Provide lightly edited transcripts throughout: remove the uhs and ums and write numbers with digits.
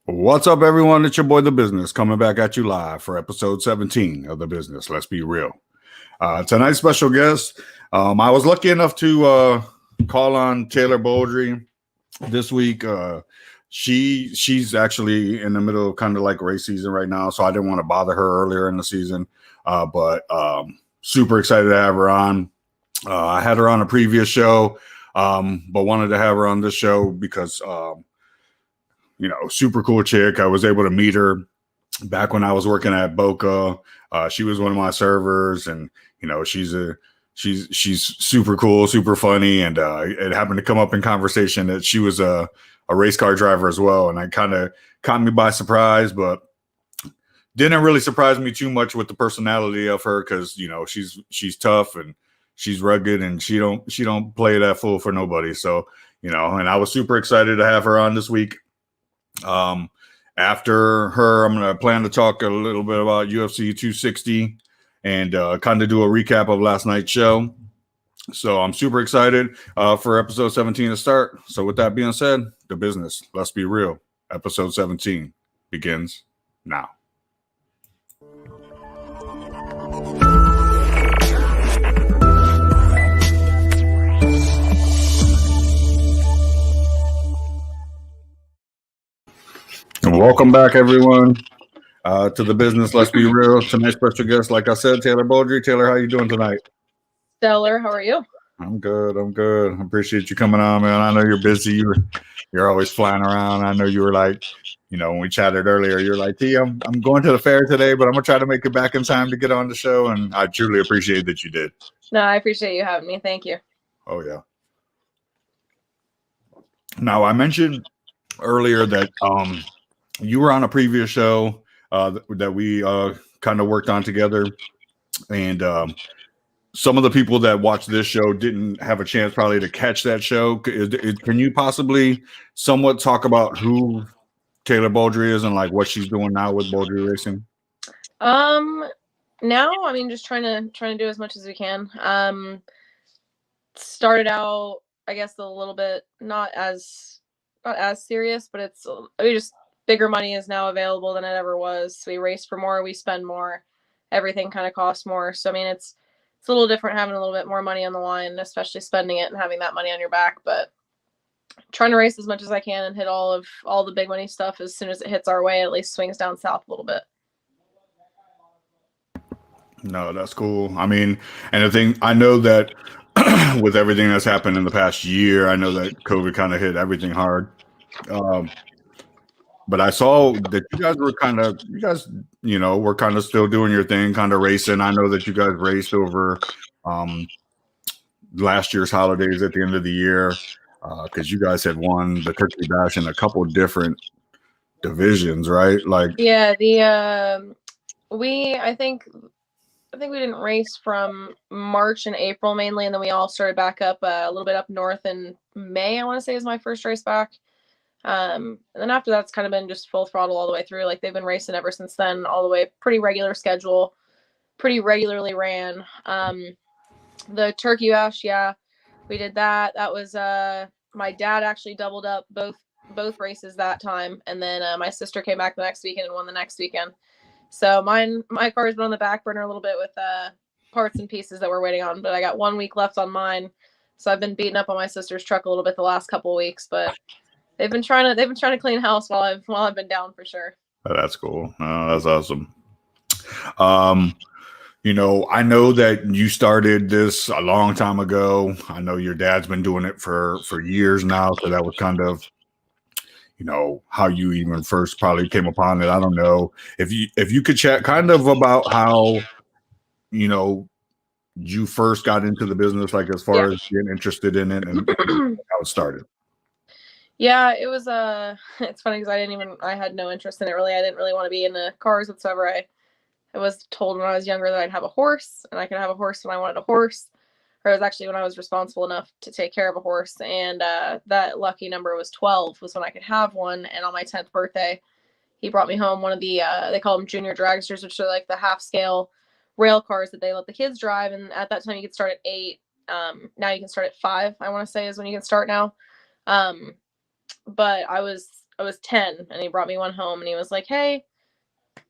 What's up, everyone? It's your boy, The Business, coming back at you live for episode 17 of The Business. Let's be real. Tonight's special guest, I was lucky enough to call on Taylor Bouldry this week. She's actually in the middle of kind of like race season right now, so I didn't want to bother her earlier in the season. But super excited to have her on. I had her on a previous show, but wanted to have her on this show because super cool chick. I was able to meet her back when I was working at Boca. She was one of my servers, and she's super cool, super funny, and it happened to come up in conversation that she was a race car driver as well, and it kind of caught me by surprise, but didn't really surprise me too much with the personality of her because she's tough and she's rugged, and she don't play that fool for nobody. So and I was super excited to have her on this week. After her, I'm going to plan to talk a little bit about UFC 260 and kind of do a recap of last night's show. So I'm super excited for episode 17 to start. So with that being said, The Business, Let's Be Real, episode 17 begins now. Welcome back, everyone, to The Business. Let's be real. Tonight's special guest, like I said, Taylor Bouldry. Taylor, how you doing tonight? Stellar. How are you? I'm good. I appreciate you coming on, man. I know you're busy. You're always flying around. I know you were like, when we chatted earlier, you're like, T, I'm going to the fair today, but I'm gonna try to make it back in time to get on the show. And I truly appreciate that you did. No, I appreciate you having me. Thank you. Oh yeah. Now I mentioned earlier that you were on a previous show that we kind of worked on together, and some of the people that watched this show didn't have a chance probably to catch that show. Can you possibly somewhat talk about who Taylor Bouldry is and like what she's doing now with Bouldry Racing? Now, I mean, just trying to do as much as we can. Started out, I guess, a little bit not as serious, but just bigger money is now available than it ever was. We race for more, we spend more, everything kind of costs more. So I mean, it's a little different having a little bit more money on the line, especially spending it and having that money on your back. But trying to race as much as I can and hit all the big money stuff as soon as it hits our way, at least swings down south a little bit. No, that's cool. I mean, and the thing, I know that with everything that's happened in the past year, I know that COVID kind of hit everything hard. But I saw that you guys were kind of still doing your thing, kind of racing. I know that you guys raced over last year's holidays at the end of the year because you guys had won the Turkey Bash in a couple different divisions, right? Like, yeah, I think we didn't race from March and April mainly, and then we all started back up a little bit up north in May. I want to say is my first race back. And then after that's kind of been just full throttle all the way through. Like they've been racing ever since then, all the way, pretty regular schedule, pretty regularly ran. The Turkey Bash, yeah, we did that. That was my dad actually doubled up both races that time, and then my sister came back the next weekend and won the next weekend. So my car has been on the back burner a little bit with parts and pieces that we're waiting on, but I got 1 week left on mine, so I've been beating up on my sister's truck a little bit the last couple of weeks, but they've been trying to clean house while I've been down for sure. Oh, that's cool. Oh, that's awesome. I know that you started this a long time ago. I know your dad's been doing it for years now, so that was kind of how you even first probably came upon it. I don't know if you could chat kind of about how you first got into the business, like as far as getting interested in it and how it started. Yeah, it was it's funny because I had no interest in it really. I didn't really want to be in the cars whatsoever. I was told when I was younger that I'd have a horse, and I could have a horse when I wanted a horse. Or it was actually when I was responsible enough to take care of a horse. And that lucky number was 12, was when I could have one. And on my 10th birthday, he brought me home one of the, they call them junior dragsters, which are like the half scale rail cars that they let the kids drive. And at that time, you could start at 8. Now you can start at 5, I want to say, is when you can start now. But I was 10, and he brought me one home, and he was like, hey,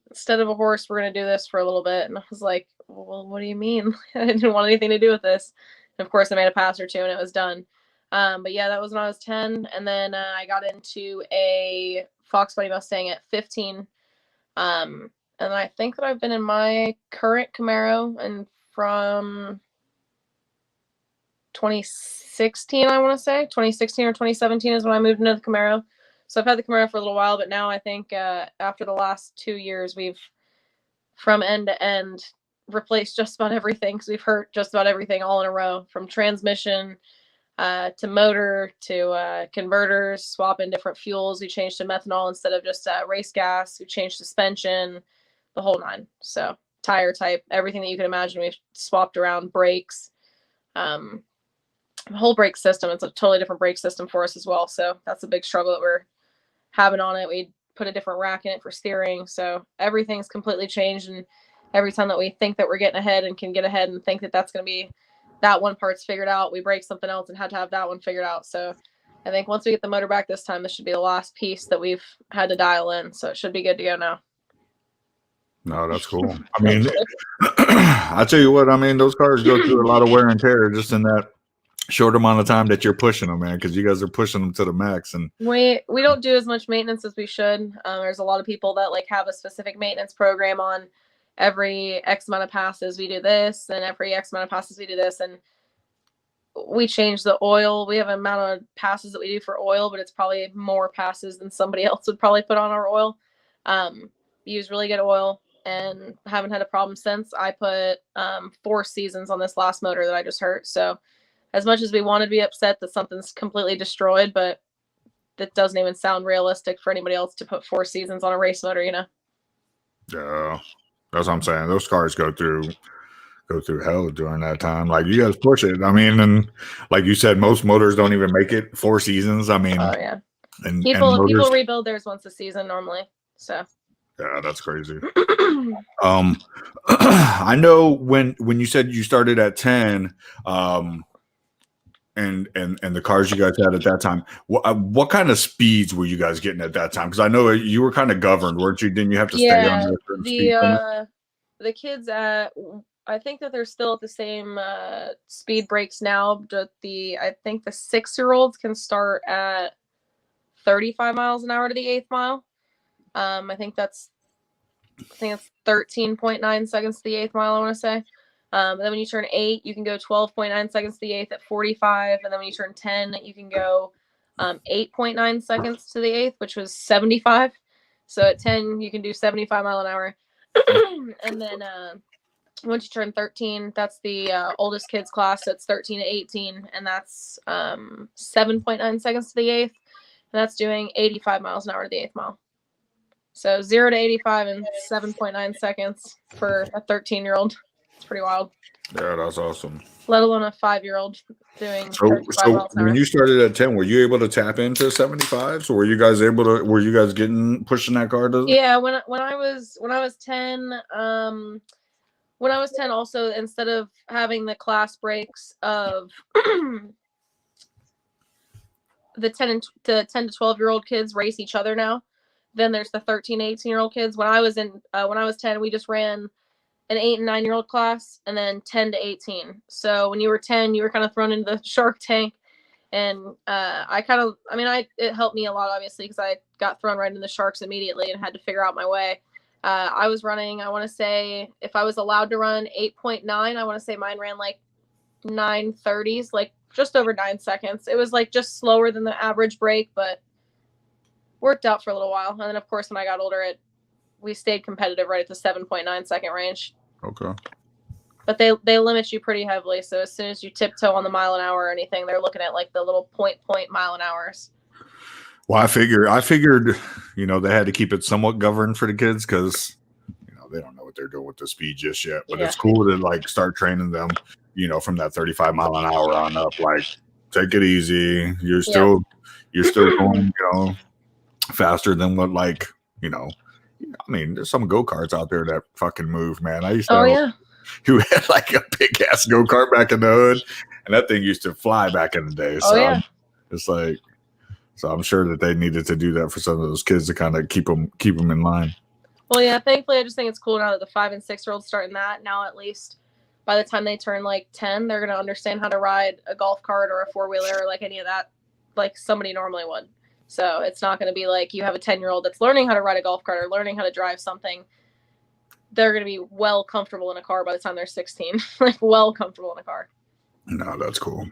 instead of a horse, we're going to do this for a little bit. And I was like, well, what do you mean? I didn't want anything to do with this. And of course, I made a pass or two, and it was done. But yeah, that was when I was 10. And then I got into a Fox Body Mustang at 15. And I think that I've been in my current Camaro, and from 2016, I want to say 2016 or 2017 is when I moved into the Camaro. So I've had the Camaro for a little while, but now I think after the last 2 years, we've from end to end replaced just about everything, because we've hurt just about everything all in a row, from transmission to motor to converters, swapping different fuels. We changed to methanol instead of just race gas. We changed suspension, the whole 9. So tire type, everything that you can imagine, we've swapped around. Brakes, the whole brake system. It's a totally different brake system for us as well. So that's a big struggle that we're having on it. We put a different rack in it for steering. So everything's completely changed. And every time that we think that we're getting ahead and can get ahead and think that that's going to be that one part's figured out, we break something else and had to have that one figured out. So I think once we get the motor back this time, this should be the last piece that we've had to dial in. So it should be good to go now. No, that's cool. I mean, I tell you what, I mean, those cars go through a lot of wear and tear just in that short amount of time that you're pushing them, man, because you guys are pushing them to the max. And we don't do as much maintenance as we should. There's a lot of people that like have a specific maintenance program on every X amount of passes we do this, and every X amount of passes we do this, and we change the oil. We have an amount of passes that we do for oil, but it's probably more passes than somebody else would probably put on our oil. Use really good oil and haven't had a problem since. I put 4 seasons on this last motor that I just hurt. So as much as we want to be upset that something's completely destroyed, but that doesn't even sound realistic for anybody else to put 4 seasons on a race motor, you know? Yeah, that's what I'm saying. Those cars go through hell during that time. Like, you guys push it. I mean, and like you said, most motors don't even make it 4 seasons. I mean, oh yeah, and people motors, rebuild theirs once a season normally. So yeah, that's crazy. I know when you said you started at 10, and the cars you guys had at that time, what kind of speeds were you guys getting at that time? Because I know you were kind of governed, weren't you? Didn't you have to stay under a certain speed limit? The kids at, I think that they're still at the same speed breaks now. But I think the 6-year-olds can start at 35 miles an hour to the 8th mile. I think it's 13.9 seconds to the 8th mile, I want to say. And then when you turn 8, you can go 12.9 seconds to the 8th at 45. And then when you turn 10, you can go 8.9 seconds to the 8th, which was 75. So at 10, you can do 75 mile an hour. And then once you turn 13, that's the oldest kids class. So it's 13 to 18. And that's 7.9 seconds to the 8th. And that's doing 85 miles an hour to the 8th mile. So 0 to 85 in 7.9 seconds for a 13-year-old. It's pretty wild. Yeah, that's awesome. Let alone a 5-year-old doing. So when you started at 10, were you able to tap into 75s? Or were you guys pushing that car to? Yeah, when I was 10, when I was 10, also, instead of having the class breaks of the 10 to 12-year-old kids race each other now, then there's the 13 to 18-year-old kids. When I was 10, we just ran an 8 and 9-year-old class, and then 10 to 18. So when you were 10, you were kind of thrown into the Shark Tank. And it helped me a lot, obviously, because I got thrown right into the sharks immediately and had to figure out my way. I was running, I want to say, if I was allowed to run 8.9, I want to say mine ran like 9:30s, like just over 9 seconds. It was like just slower than the average break, but worked out for a little while. And then, of course, when I got older, we stayed competitive right at the 7.9 second range. Okay. But they limit you pretty heavily. So as soon as you tiptoe on the mile an hour or anything, they're looking at like the little point mile an hours. Well, I figured, they had to keep it somewhat governed for the kids because, they don't know what they're doing with the speed just yet. But Yeah. it's cool to like start training them, from that 35 mile an hour on up. Like, take it easy. You're still going, faster than what, like, I mean, there's some go-karts out there that fucking move, man. I used to have who had like a big ass go-kart back in the hood, and that thing used to fly back in the day. So it's like, so I'm sure that they needed to do that for some of those kids to kind of keep them in line. Well, yeah, thankfully I just think it's cool now that the 5 and 6 year olds starting that. Now at least by the time they turn like 10, they're gonna understand how to ride a golf cart or a 4-wheeler or like any of that, like somebody normally would. So it's not going to be like you have a 10-year-old that's learning how to ride a golf cart or learning how to drive something. They're going to be well comfortable in a car by the time they're 16, like well comfortable in a car. No, that's cool.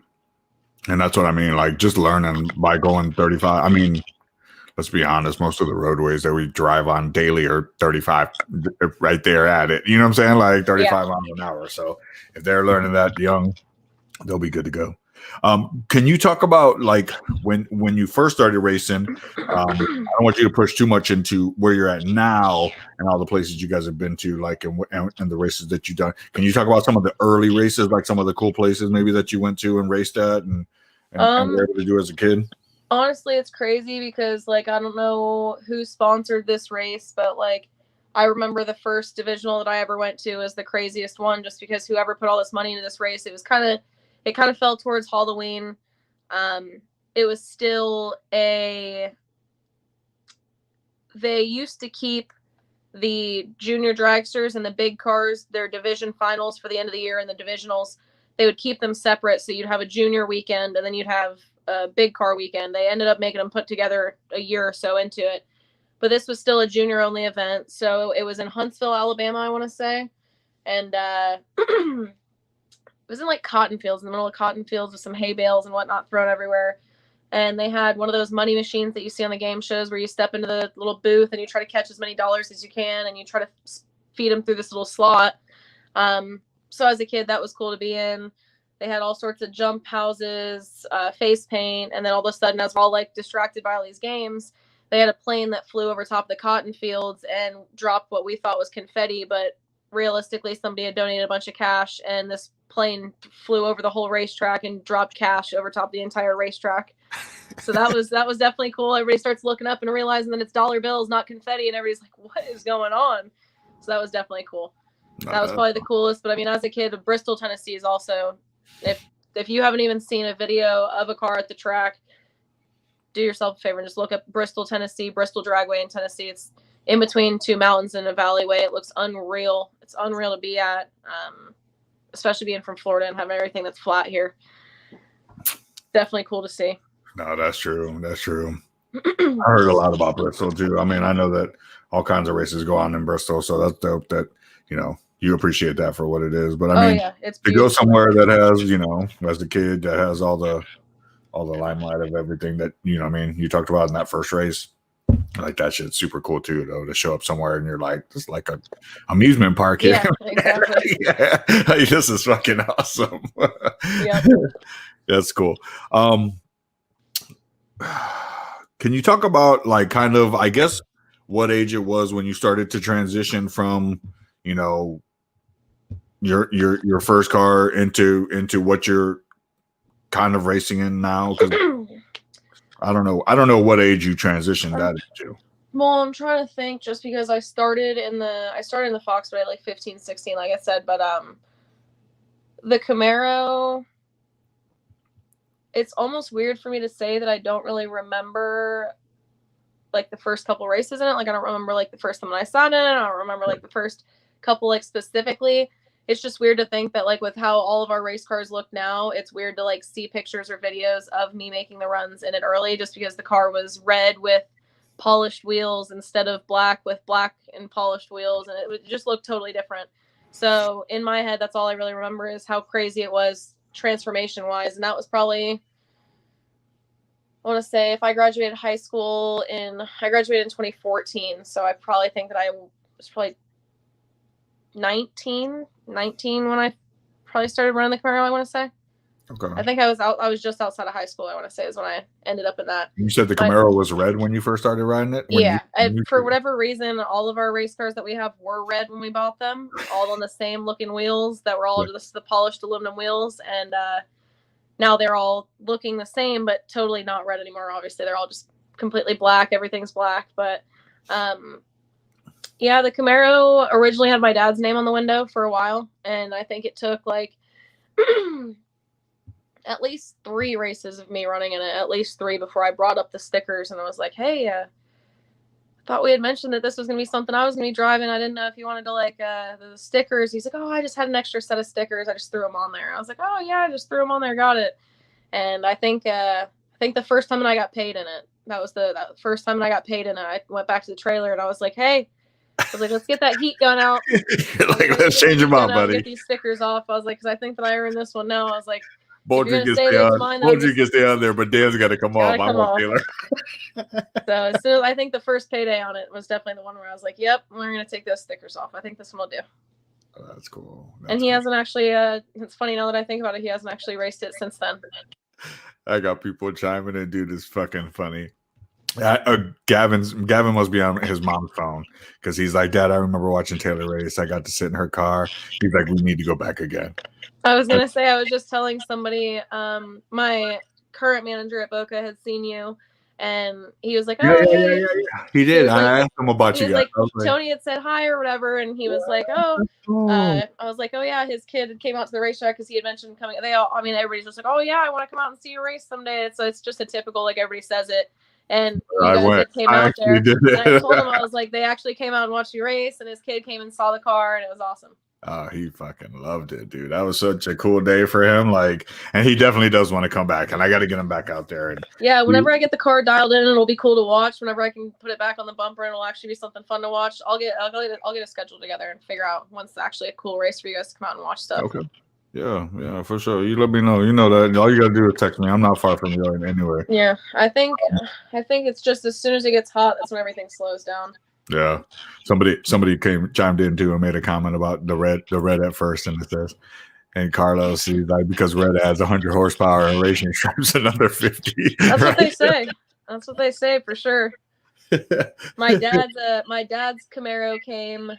And that's what I mean. Like, just learning by going 35. I mean, let's be honest. Most of the roadways that we drive on daily are 35 right there at it. You know what I'm saying? Like 35 miles an hour. So if they're learning that young, they'll be good to go. Can you talk about like when you first started racing? I don't want you to push too much into where you're at now and all the places you guys have been to, like and the races that you've done. Can you talk about some of the early races, like some of the cool places maybe that you went to and raced at and were able to do as a kid? Honestly, it's crazy because like I don't know who sponsored this race, but like I remember the first divisional that I ever went to was the craziest one, just because whoever put all this money into this race, it kind of fell towards Halloween. It was still they used to keep the junior dragsters and the big cars, their division finals for the end of the year and the divisionals, they would keep them separate. So you'd have a junior weekend and then you'd have a big car weekend. They ended up making them put together a year or so into it. But this was still a junior only event. So it was in Huntsville, Alabama, I want to say. And it was in like cotton fields, in the middle of cotton fields with some hay bales and whatnot thrown everywhere. And they had one of those money machines that you see on the game shows where you step into the little booth and you try to catch as many dollars as you can and you try to feed them through this little slot. So as a kid, that was cool to be in. They had all sorts of jump houses, face paint. And then all of a sudden, as we're all like distracted by all these games, they had a plane that flew over top of the cotton fields and dropped what we thought was confetti. But realistically, somebody had donated a bunch of cash and this plane flew over the whole racetrack and dropped cash over top of the entire racetrack. So that was definitely cool. Everybody starts looking up and realizing that it's dollar bills, not confetti, and everybody's like, what is going on? So that was definitely cool. That was probably the coolest. But I mean, as a kid, Bristol, Tennessee is also, if you haven't even seen a video of a car at the track, do yourself a favor and just look up Bristol, Tennessee, Bristol Dragway in Tennessee. It's in between two mountains and a valleyway. It looks unreal. It's unreal to be at, especially being from Florida and having everything that's flat here. Definitely cool to see. No, that's true. That's true. I heard a lot about Bristol too. I mean, I know that all kinds of races go on in Bristol, so that's dope that, you appreciate that for what it is. But I mean, it's to go somewhere that has, as a kid, that has all the limelight of everything that, you talked about in that first race. Like, that shit's super cool too, though, to show up somewhere and you're like, this is like a amusement park here. Yeah, exactly. Yeah. Like, this is fucking awesome. Yep. That's cool. Can you talk about, like, kind of, I guess, what age it was when you started to transition from, your first car into what you're kind of racing in now? Because I don't know what age you transitioned that into. Well, I'm trying to think, just because I started in the Fox when I like 15, 16, like I said, but the Camaro, it's almost weird for me to say that I don't really remember like the first couple races in it. Like, I don't remember like the first time I sat in it. I don't remember like the first couple like specifically. It's just weird to think that like with how all of our race cars look now, it's weird to like see pictures or videos of me making the runs in it early, just because the car was red with polished wheels instead of black with black and polished wheels, and it just looked totally different. So in my head, that's all I really remember is how crazy it was transformation wise. And that was probably, I want to say, if I graduated high school I graduated in 2014. So I probably think that I was probably 19 when I probably started running the Camaro, I want to say. Okay. I think I was just outside of high school, I want to say, is when I ended up in that. You said the Camaro was red when you first started riding it? Yeah. For whatever reason, all of our race cars that we have were red when we bought them, all on the same looking wheels that were all just the polished aluminum wheels. And now they're all looking the same, but totally not red anymore. Obviously, they're all just completely black. Everything's black. But yeah, the Camaro originally had my dad's name on the window for a while. And I think it took like at least 3 races of me running in it, at least 3 before I brought up the stickers. And I was like, hey, I thought we had mentioned that this was going to be something I was going to be driving. I didn't know if you wanted to like the stickers. He's like, oh, I just had an extra set of stickers. I just threw them on there. I was like, oh yeah, I just threw them on there. Got it. And I think the first time that I got paid in it, that was the first time that I got paid in it. I went back to the trailer and I was like, hey, let's get that heat gun out. Like, let's change them out, buddy. Get these stickers off. I was like, because I think that I earned this one now. I was like, Bouldry can stay on there, but Dan's got to come off. I want Taylor. So as soon as I think the first payday on it was definitely the one where I was like, yep, we're going to take those stickers off. I think this one will do. Oh, that's cool. And he hasn't actually, it's funny now that I think about it, he hasn't actually raced it since then. I got people chiming in, dude. It's fucking funny. Gavin must be on his mom's phone because he's like, Dad, I remember watching Taylor race. I got to sit in her car. He's like, we need to go back again. I was gonna say, I was just telling somebody, my current manager at Boca had seen you, and he was like, oh yeah. He did. I asked him about you guys. Like, Tony had said hi or whatever, and he was like, oh, I was like, oh yeah, his kid came out to the racetrack because he had mentioned coming. Everybody's just like, oh yeah, I want to come out and see you race someday. So it's just a typical, like, everybody says it. And you guys came out there. And I told him, I was like, they actually came out and watched you race, and his kid came and saw the car, and it was awesome. Oh, he fucking loved it, dude. That was such a cool day for him. Like, and he definitely does want to come back, and I got to get him back out there. And yeah, whenever I get the car dialed in, it'll be cool to watch. Whenever I can put it back on the bumper, and it'll actually be something fun to watch. I'll get a schedule together and figure out when's actually a cool race for you guys to come out and watch stuff. Okay. Yeah, for sure. You let me know. You know that all you gotta do is text me. I'm not far from you anyway. Yeah, I think it's just as soon as it gets hot, that's when everything slows down. Yeah. Somebody chimed in too and made a comment about the red at first, and it says, and Carlos, he's like, because red adds 100 horsepower and racing stripes another 50. That's right? What they say. That's what they say for sure. My dad's Camaro came.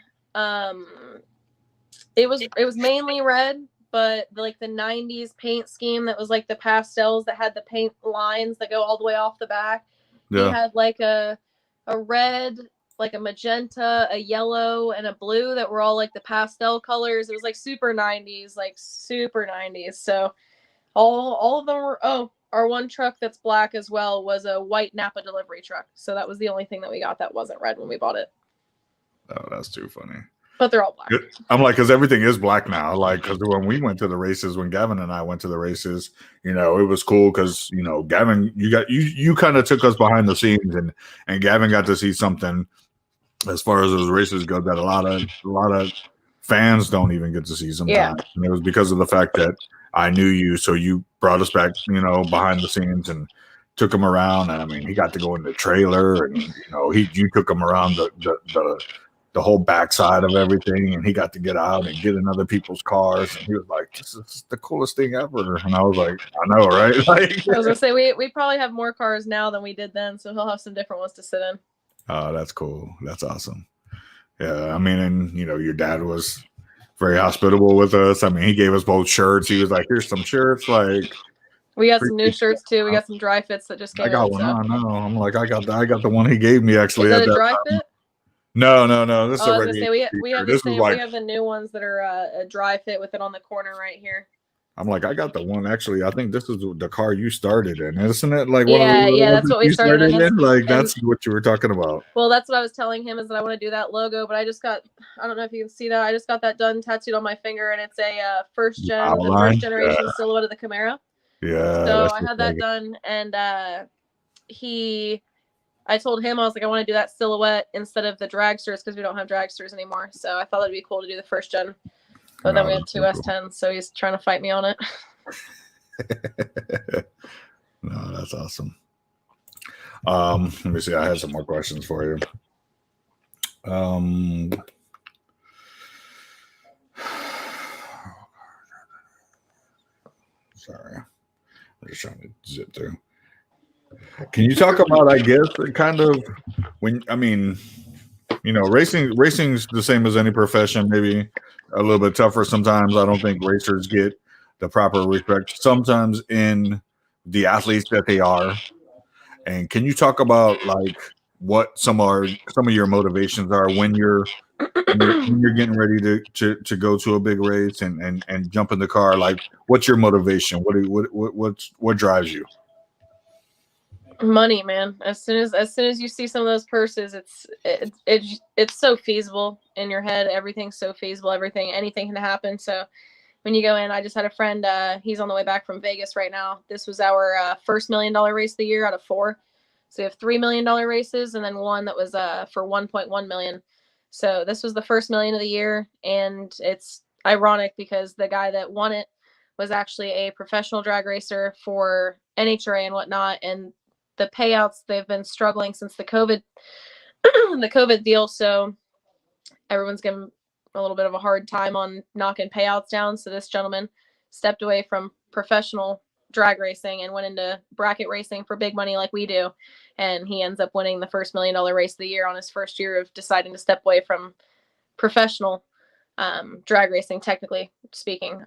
It was mainly red, but like the 90s paint scheme that was like the pastels that had the paint lines that go all the way off the back. Yeah. He had like a red, like a magenta, a yellow, and a blue that were all like the pastel colors. It was like super 90s. So all of them were, our one truck that's black as well was a white Napa delivery truck. So that was the only thing that we got that wasn't red when we bought it. Oh, that's too funny. But they're all black. I'm like, because everything is black now. Like, because when we went to the races, when Gavin and I went to the races, it was cool because, Gavin, you kind of took us behind the scenes, and Gavin got to see something as far as those races go that a lot of fans don't even get to see sometimes. Yeah. And it was because of the fact that I knew you, so you brought us back, behind the scenes and took him around. And I mean, he got to go in the trailer, and you took him around the whole backside of everything, and he got to get out and get in other people's cars, and he was like, this is the coolest thing ever. And I was like, I know, right? Like, I was gonna say we probably have more cars now than we did then, so he'll have some different ones to sit in. Oh, that's cool. That's awesome. Yeah, I mean, and your dad was very hospitable with us. I mean, he gave us both shirts. He was like, here's some shirts. Like, we got some new shirts too. We got some dry fits that just came I got one. I know. I'm like, I got the one he gave me actually. Is that a dry fit? No. This is a regular. We have the new ones that are a dry fit with it on the corner right here. I'm like, I got the one. Actually, I think this is the car you started in, isn't it? Like, that's what we started in. Like, that's what you were talking about. Well, that's what I was telling him, is that I want to do that logo, but I don't know if you can see that. I just got that done tattooed on my finger, and it's a first generation silhouette of the Camaro. Yeah. So I had that done, and I told him, I was like, I want to do that silhouette instead of the dragsters because we don't have dragsters anymore. So I thought it'd be cool to do the first gen. But then we have 2 S10s, so he's trying to fight me on it. No, that's awesome. Let me see. I had some more questions for you. Sorry, I'm just trying to zip through. Can you talk about, I guess, kind of when, I mean, you know, racing's the same as any profession, maybe a little bit tougher sometimes. I don't think racers get the proper respect sometimes in the athletes that they are. And can you talk about like what some of your motivations are when you're getting ready to go to a big race and jump in the car? Like, what's your motivation? What drives you? Money, man. As soon as you see some of those purses, it's so feasible in your head. Everything's so feasible. Anything can happen. So when you go in, I just had a friend. He's on the way back from Vegas right now. This was our first $1 million race of the year out of 4. So we have $3 million races, and then one that was for 1.1 million. So this was the first $1 million of the year, and it's ironic because the guy that won it was actually a professional drag racer for NHRA and whatnot, and the payouts, they've been struggling since the COVID the COVID deal. So everyone's given a little bit of a hard time on knocking payouts down. So this gentleman stepped away from professional drag racing and went into bracket racing for big money like we do. And he ends up winning the first $1 million race of the year on his first year of deciding to step away from professional drag racing, technically speaking.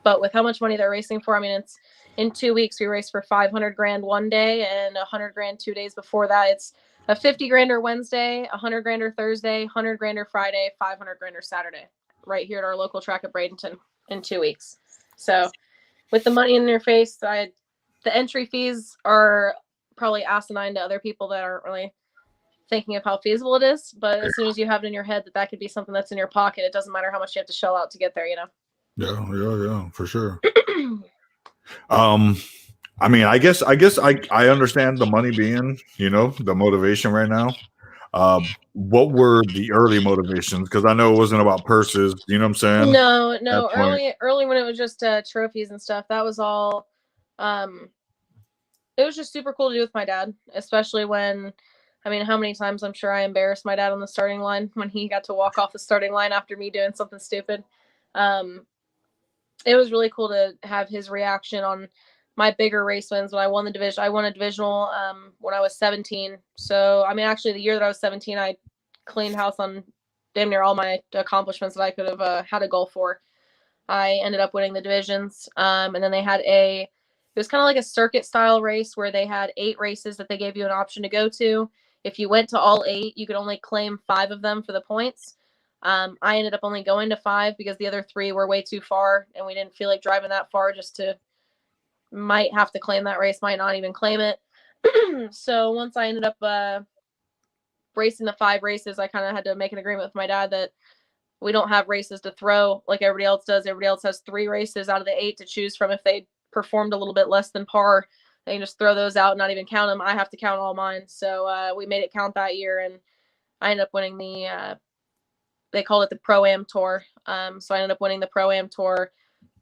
But with how much money they're racing for, I mean, it's in 2 weeks, we race for 500 grand one day and 100 grand 2 days before that. It's a 50 grander Wednesday, 100 grander Thursday, 100 grander Friday, 500 grander Saturday, right here at our local track at Bradenton in 2 weeks. So with the money in your face, the entry fees are probably asinine to other people that aren't really thinking of how feasible it is. But as soon as you have it in your head that could be something that's in your pocket, it doesn't matter how much you have to shell out to get there, you know? Yeah, for sure. I mean, I guess I understand the money being, you know, the motivation right now. What were the early motivations? Because I know it wasn't about purses. You know what I'm saying? No. Early when it was just trophies and stuff, that was all. It was just super cool to do with my dad, especially when, I mean, how many times I'm sure I embarrassed my dad on the starting line when he got to walk off the starting line after me doing something stupid. It was really cool to have his reaction on my bigger race wins when I won the division. I won a divisional when I was 17. So, I mean, actually, the year that I was 17, I cleaned house on damn near all my accomplishments that I could have had a goal for. I ended up winning the divisions. And then they had it was kind of like a circuit style race where they had 8 races that they gave you an option to go to. If you went to all 8, you could only claim 5 of them for the points. I ended up only going to 5 because the other 3 were way too far and we didn't feel like driving that far just to might have to claim that race, might not even claim it. So once I ended up racing the 5 races, I kind of had to make an agreement with my dad that we don't have races to throw like everybody else does. Everybody else has 3 races out of the 8 to choose from. If they performed a little bit less than par, they can just throw those out and not even count them. I have to count all mine. So we made it count that year, and I ended up winning they called it the Pro-Am Tour. So I ended up winning the Pro-Am Tour,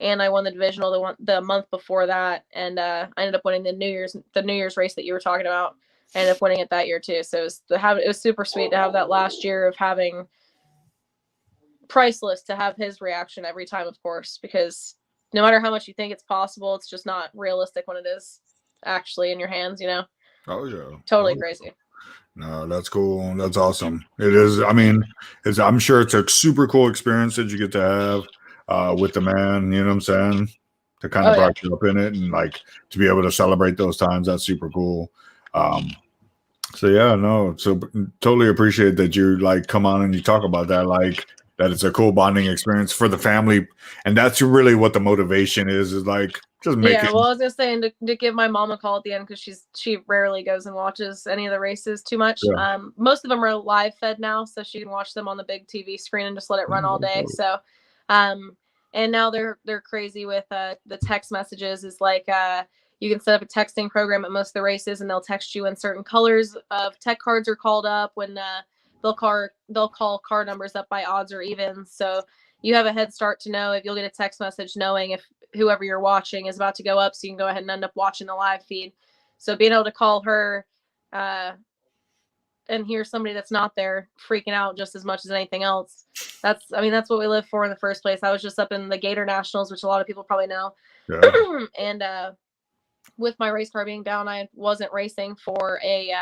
and I won the divisional the month before that, and I ended up winning the New Year's race that you were talking about. I ended up winning it that year too. So it was super sweet to have that last year of having priceless to have his reaction every time, of course, because no matter how much you think it's possible, it's just not realistic when it is actually in your hands, you know? Oh, yeah. Totally crazy. No, that's cool. That's awesome. It is. I mean, I'm sure it's a super cool experience that you get to have with the man, you know what I'm saying? To kind of brought you up in it and like to be able to celebrate those times. That's super cool. So yeah, no, so totally appreciate that you like come on and you talk about that, like that it's a cool bonding experience for the family. And that's really what the motivation is like just making. Yeah, well, I was just saying to give my mom a call at the end because she rarely goes and watches any of the races too much. Yeah. Most of them are live fed now, so she can watch them on the big TV screen and just let it run all day. So, and now they're crazy with the text messages. Is like you can set up a texting program at most of the races, and they'll text you when certain colors of tech cards are called up. When they'll call car numbers up by odds or evens. So you have a head start to know if you'll get a text message knowing if whoever you're watching is about to go up, so you can go ahead and end up watching the live feed. So being able to call her and hear somebody that's not there freaking out just as much as anything else. That's what we live for in the first place. I was just up in the Gator Nationals, which a lot of people probably know. Yeah. And with my race car being down, I wasn't racing for a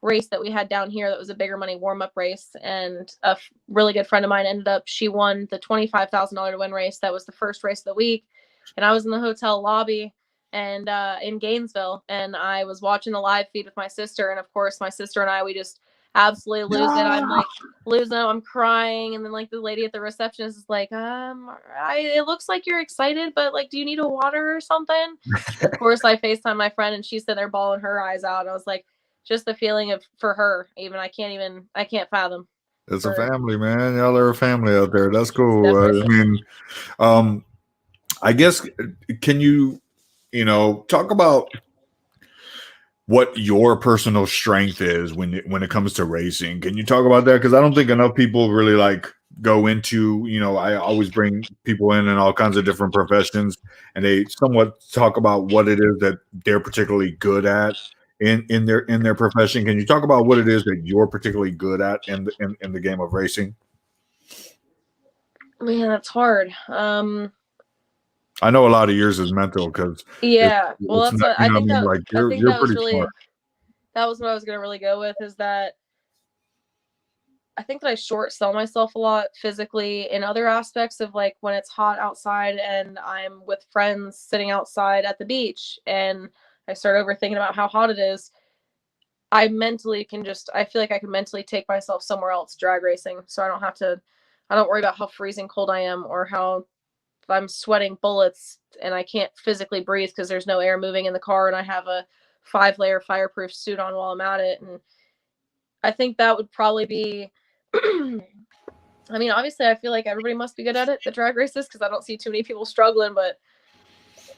race that we had down here that was a bigger money warm-up race. And a really good friend of mine she won the $25,000 to win race. That was the first race of the week. And I was in the hotel lobby and in Gainesville, and I was watching the live feed with my sister. And of course, my sister and we just absolutely lose it. I'm like losing it. I'm crying. And then like the lady at the receptionist is like, it looks like you're excited, but like, do you need a water or something? Of course, I FaceTime my friend, and she's sitting there bawling her eyes out. And I was like, just the feeling for her, I can't fathom. It's a family, man. Y'all are a family out there. That's cool. Definitely. I mean, I guess, can you talk about what your personal strength is when it comes to racing? Can you talk about that? Because I don't think enough people really like go into, I always bring people in all kinds of different professions, and they somewhat talk about what it is that they're particularly good at in their profession. Can you talk about what it is that you're particularly good at in the game of racing? Man, that's hard. I know a lot of yours is mental because well, that's what I think. You're pretty smart. That was what I was gonna really go with, is that I think that I short sell myself a lot physically in other aspects of like when it's hot outside and I'm with friends sitting outside at the beach and I start overthinking about how hot it is. I feel like I can mentally take myself somewhere else drag racing, so I don't worry about how freezing cold I am or how I'm sweating bullets and I can't physically breathe because there's no air moving in the car and I have a 5-layer fireproof suit on while I'm at it. And I think that would probably be, obviously I feel like everybody must be good at it, the drag races, because I don't see too many people struggling, but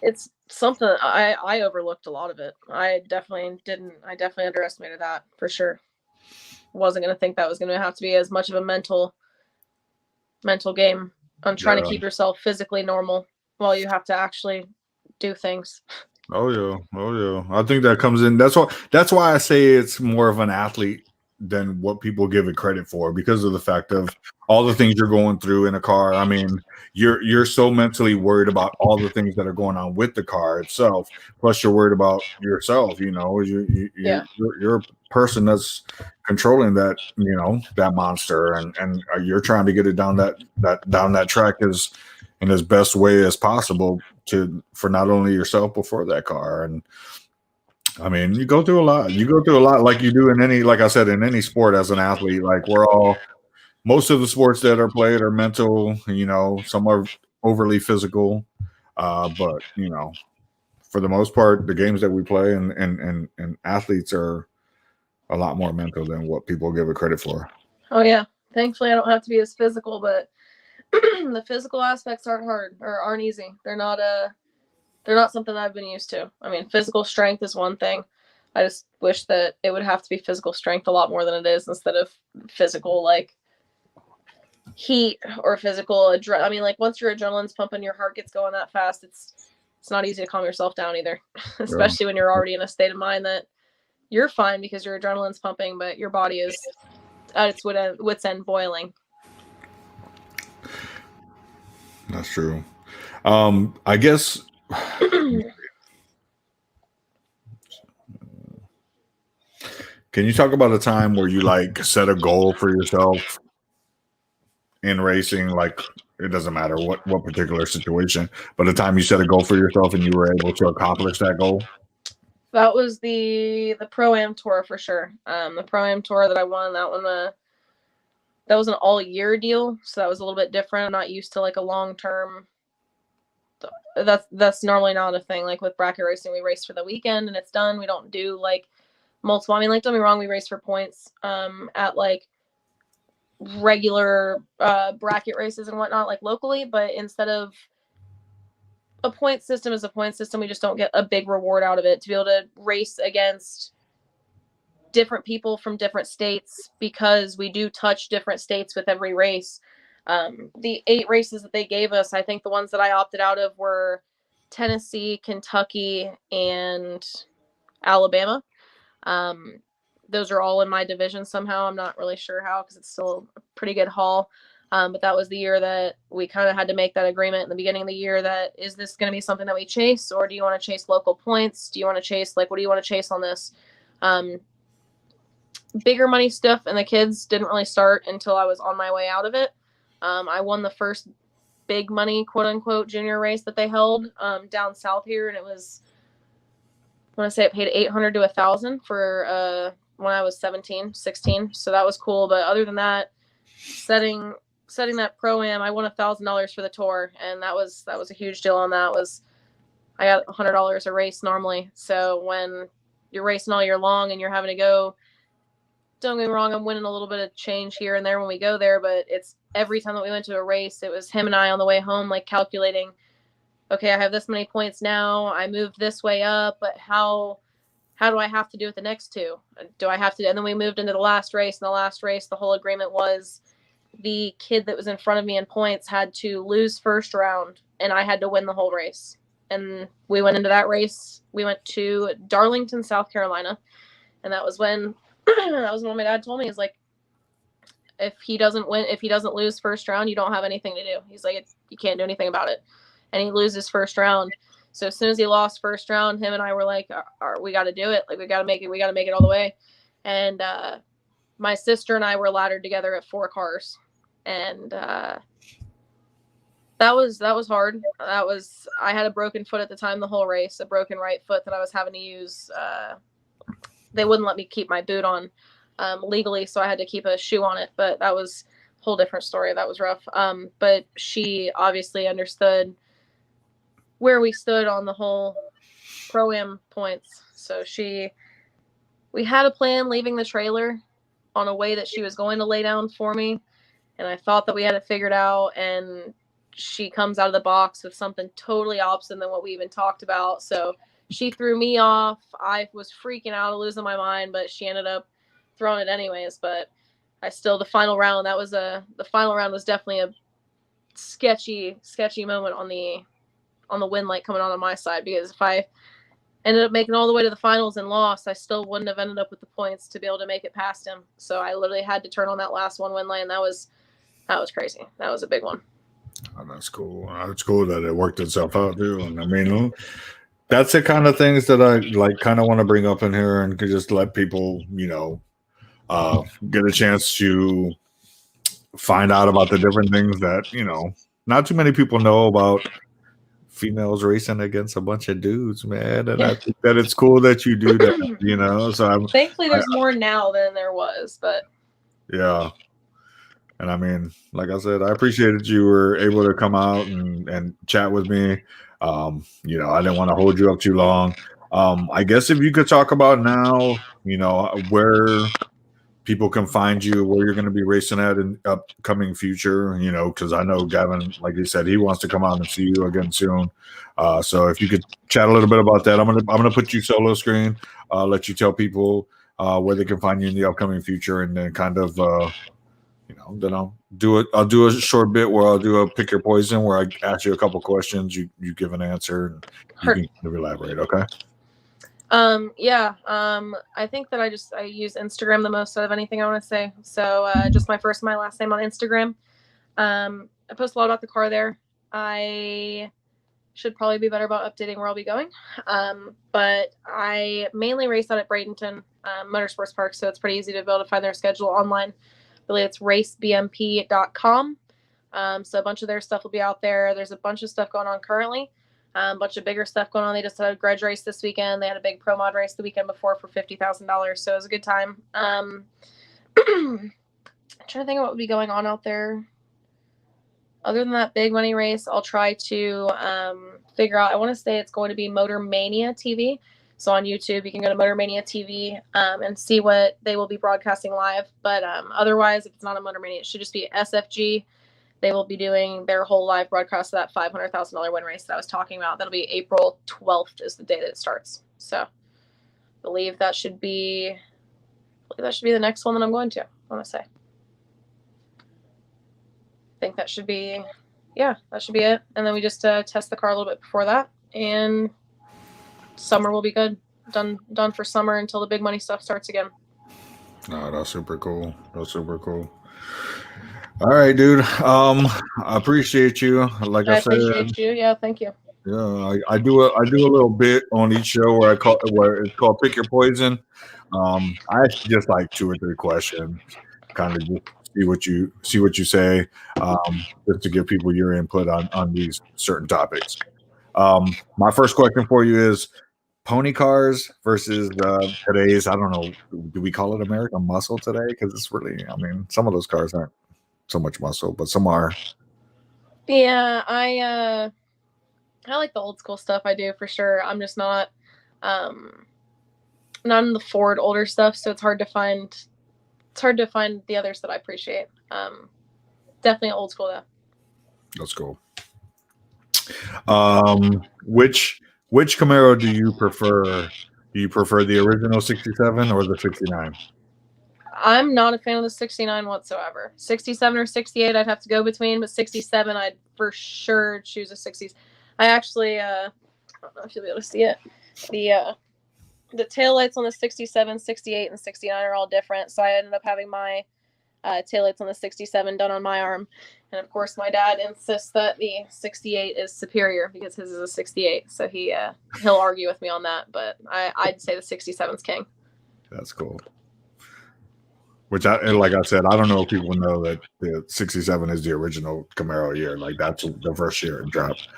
it's something I overlooked a lot of it. I definitely underestimated that for sure. Wasn't going to think that was going to have to be as much of a mental game on trying to keep yourself physically normal while you have to actually do things. Oh yeah. I think that comes in. That's why I say it's more of an athlete than what people give it credit for, because of the fact of all the things you're going through in a car. I mean, you're so mentally worried about all the things that are going on with the car itself. Plus, you're worried about yourself. You're a person that's controlling that that monster, and you're trying to get it down that track in as best way as possible for not only yourself but for that car. And I mean, you go through a lot. Like you do in any, like I said, in any sport as an athlete. Like most of the sports that are played are mental. Some are overly physical, but for the most part, the games that we play and athletes are a lot more mental than what people give it credit for. Oh yeah, thankfully I don't have to be as physical, but the physical aspects aren't easy. They're not something I've been used to. I mean, physical strength is one thing. I just wish that it would have to be physical strength a lot more than it is, instead of physical like heat or physical like once your adrenaline's pumping, your heart gets going that fast, it's not easy to calm yourself down either. Especially when you're already in a state of mind that you're fine because your adrenaline's pumping, but your body is at its wit's end boiling. That's true. I guess can you talk about a time where you like set a goal for yourself in racing? Like, it doesn't matter what particular situation, but the time you set a goal for yourself and you were able to accomplish that goal? That was the Pro-Am Tour for sure. The Pro-Am Tour that I won, that one, that was an all-year deal, so that was a little bit different. I'm not used to like a long-term. That's normally not a thing. Like with bracket racing, we race for the weekend and it's done. We don't do like multiple. I mean, like, don't be wrong, we race for points at like regular bracket races and whatnot, like locally, but instead of a point system is a point system, we just don't get a big reward out of it to be able to race against different people from different states, because we do touch different states with every race. The 8 races that they gave us, I think the ones that I opted out of were Tennessee, Kentucky, and Alabama. those are all in my division somehow. I'm not really sure how, because it's still a pretty good haul. But that was the year that we kind of had to make that agreement in the beginning of the year that, is this going to be something that we chase, or do you want to chase local points? Do you want to chase, like, what do you want to chase on this? Bigger money stuff and the kids didn't really start until I was on my way out of it. I won the first big money, quote unquote, junior race that they held down south here. And it was, I want to say it paid $800 to $1,000 for when I was 17, 16. So that was cool. But other than that, setting that pro-am, I won $1,000 for the tour. And that was a huge deal on that. I got $100 a race normally. So when you're racing all year long and you're having to go, don't get me wrong, I'm winning a little bit of change here and there when we go there, but it's every time that we went to a race, it was him and I on the way home, like calculating, okay, I have this many points now, I moved this way up, but how do I have to do it the next two? Do I have to? And then we moved into the last race, and the last race, the whole agreement was the kid that was in front of me in points had to lose first round, and I had to win the whole race. And we went into that race. We went to Darlington, South Carolina, and that was when my dad told me, is like, if he doesn't lose first round, you don't have anything to do. He's like, you can't do anything about it. And he loses first round. So as soon as he lost first round, him and I were like, we got to do it. Like, we got to make it all the way. And my sister and I were laddered together at 4 cars. And that was hard. I had a broken foot at the time, the whole race, a broken right foot that I was having to use. They wouldn't let me keep my boot on legally, so I had to keep a shoe on it. But that was a whole different story. That was rough. But she obviously understood where we stood on the whole pro-am points. So we had a plan leaving the trailer on a way that she was going to lay down for me. And I thought that we had it figured out. And she comes out of the box with something totally opposite than what we even talked about. So she threw me off. I was freaking out, losing my mind, but she ended up throwing it anyways. But the final round was definitely a sketchy moment on the win light coming on my side, because if I ended up making all the way to the finals and lost, I still wouldn't have ended up with the points to be able to make it past him. So I literally had to turn on that last one win light, and that was crazy. That was a big one. Oh, that's cool. It's cool that it worked itself out too. And I mean, that's the kind of things that I kind of want to bring up in here and just let people, get a chance to find out about the different things that, not too many people know about females racing against a bunch of dudes, man. And I think that it's cool that you do that, so thankfully there's more now than there was, but yeah. And I mean, like I said, I appreciated you were able to come out and chat with me. I didn't want to hold you up too long. I guess if you could talk about now, where people can find you, where you're going to be racing at in upcoming future, because I know Gavin, like you said, he wants to come out and see you again soon. So if you could chat a little bit about that, I'm gonna put you solo screen, let you tell people where they can find you in the upcoming future, and then kind of then I'll do a short bit where I'll do a pick your poison, where I ask you a couple questions, you give an answer, and you can elaborate. Okay. I think that I use Instagram the most out of anything I want to say. So just my first and my last name on Instagram. I post a lot about the car there. I should probably be better about updating where I'll be going. But I mainly race out at Bradenton Motorsports Park, so it's pretty easy to be able to find their schedule online. Really, it's racebmp.com. So a bunch of their stuff will be out there. There's a bunch of stuff going on currently. A bunch of bigger stuff going on. They just had a grudge race this weekend. They had a big pro mod race the weekend before for $50,000. So it was a good time. I'm trying to think of what would be going on out there. Other than that big money race, I'll try to figure out. I want to say it's going to be Motor Mania TV. So on YouTube, you can go to Motor Mania TV and see what they will be broadcasting live. But otherwise, if it's not a Motor Mania, it should just be SFG. They will be doing their whole live broadcast of that $500,000 win race that I was talking about. That'll be April 12th is the day that it starts. So I believe that should be the next one that I'm going to, I want to say. I think that should be it. And then we just test the car a little bit before that. And summer will be good. Done for summer until the big money stuff starts again. No, that's super cool. That's super cool. All right, dude. I appreciate you. Like I I said, appreciate you. Yeah, thank you. yeah, I do a little bit on each show where it's called Pick Your Poison. I ask just like 2 or 3 questions, kind of just see what you say, just to give people your input on these certain topics. My first question for you is pony cars versus today's. I don't know. Do we call it American muscle today? Because it's really. I mean, some of those cars aren't so much muscle, but some are. Yeah, I like the old school stuff. I do for sure. I'm just um not in the Ford older stuff, so it's hard to find. It's hard to find the others that I appreciate. Definitely old school though. Let's go. Which Camaro do you prefer? Do you prefer the original 67 or the 69? I'm not a fan of the 69 whatsoever. 67 or 68, I'd have to go between, but 67, I'd for sure choose a 60s. I actually, I don't know if you'll be able to see it. The taillights on the 67, 68, and 69 are all different. So I ended up having my taillights on the 67 done on my arm. And of course, my dad insists that the 68 is superior because his is a 68. So he'll argue with me on that. But I'd say the 67's king. That's cool. Which like I said, I don't know if people know that the 67 is the original Camaro year. Like that's the first year it dropped.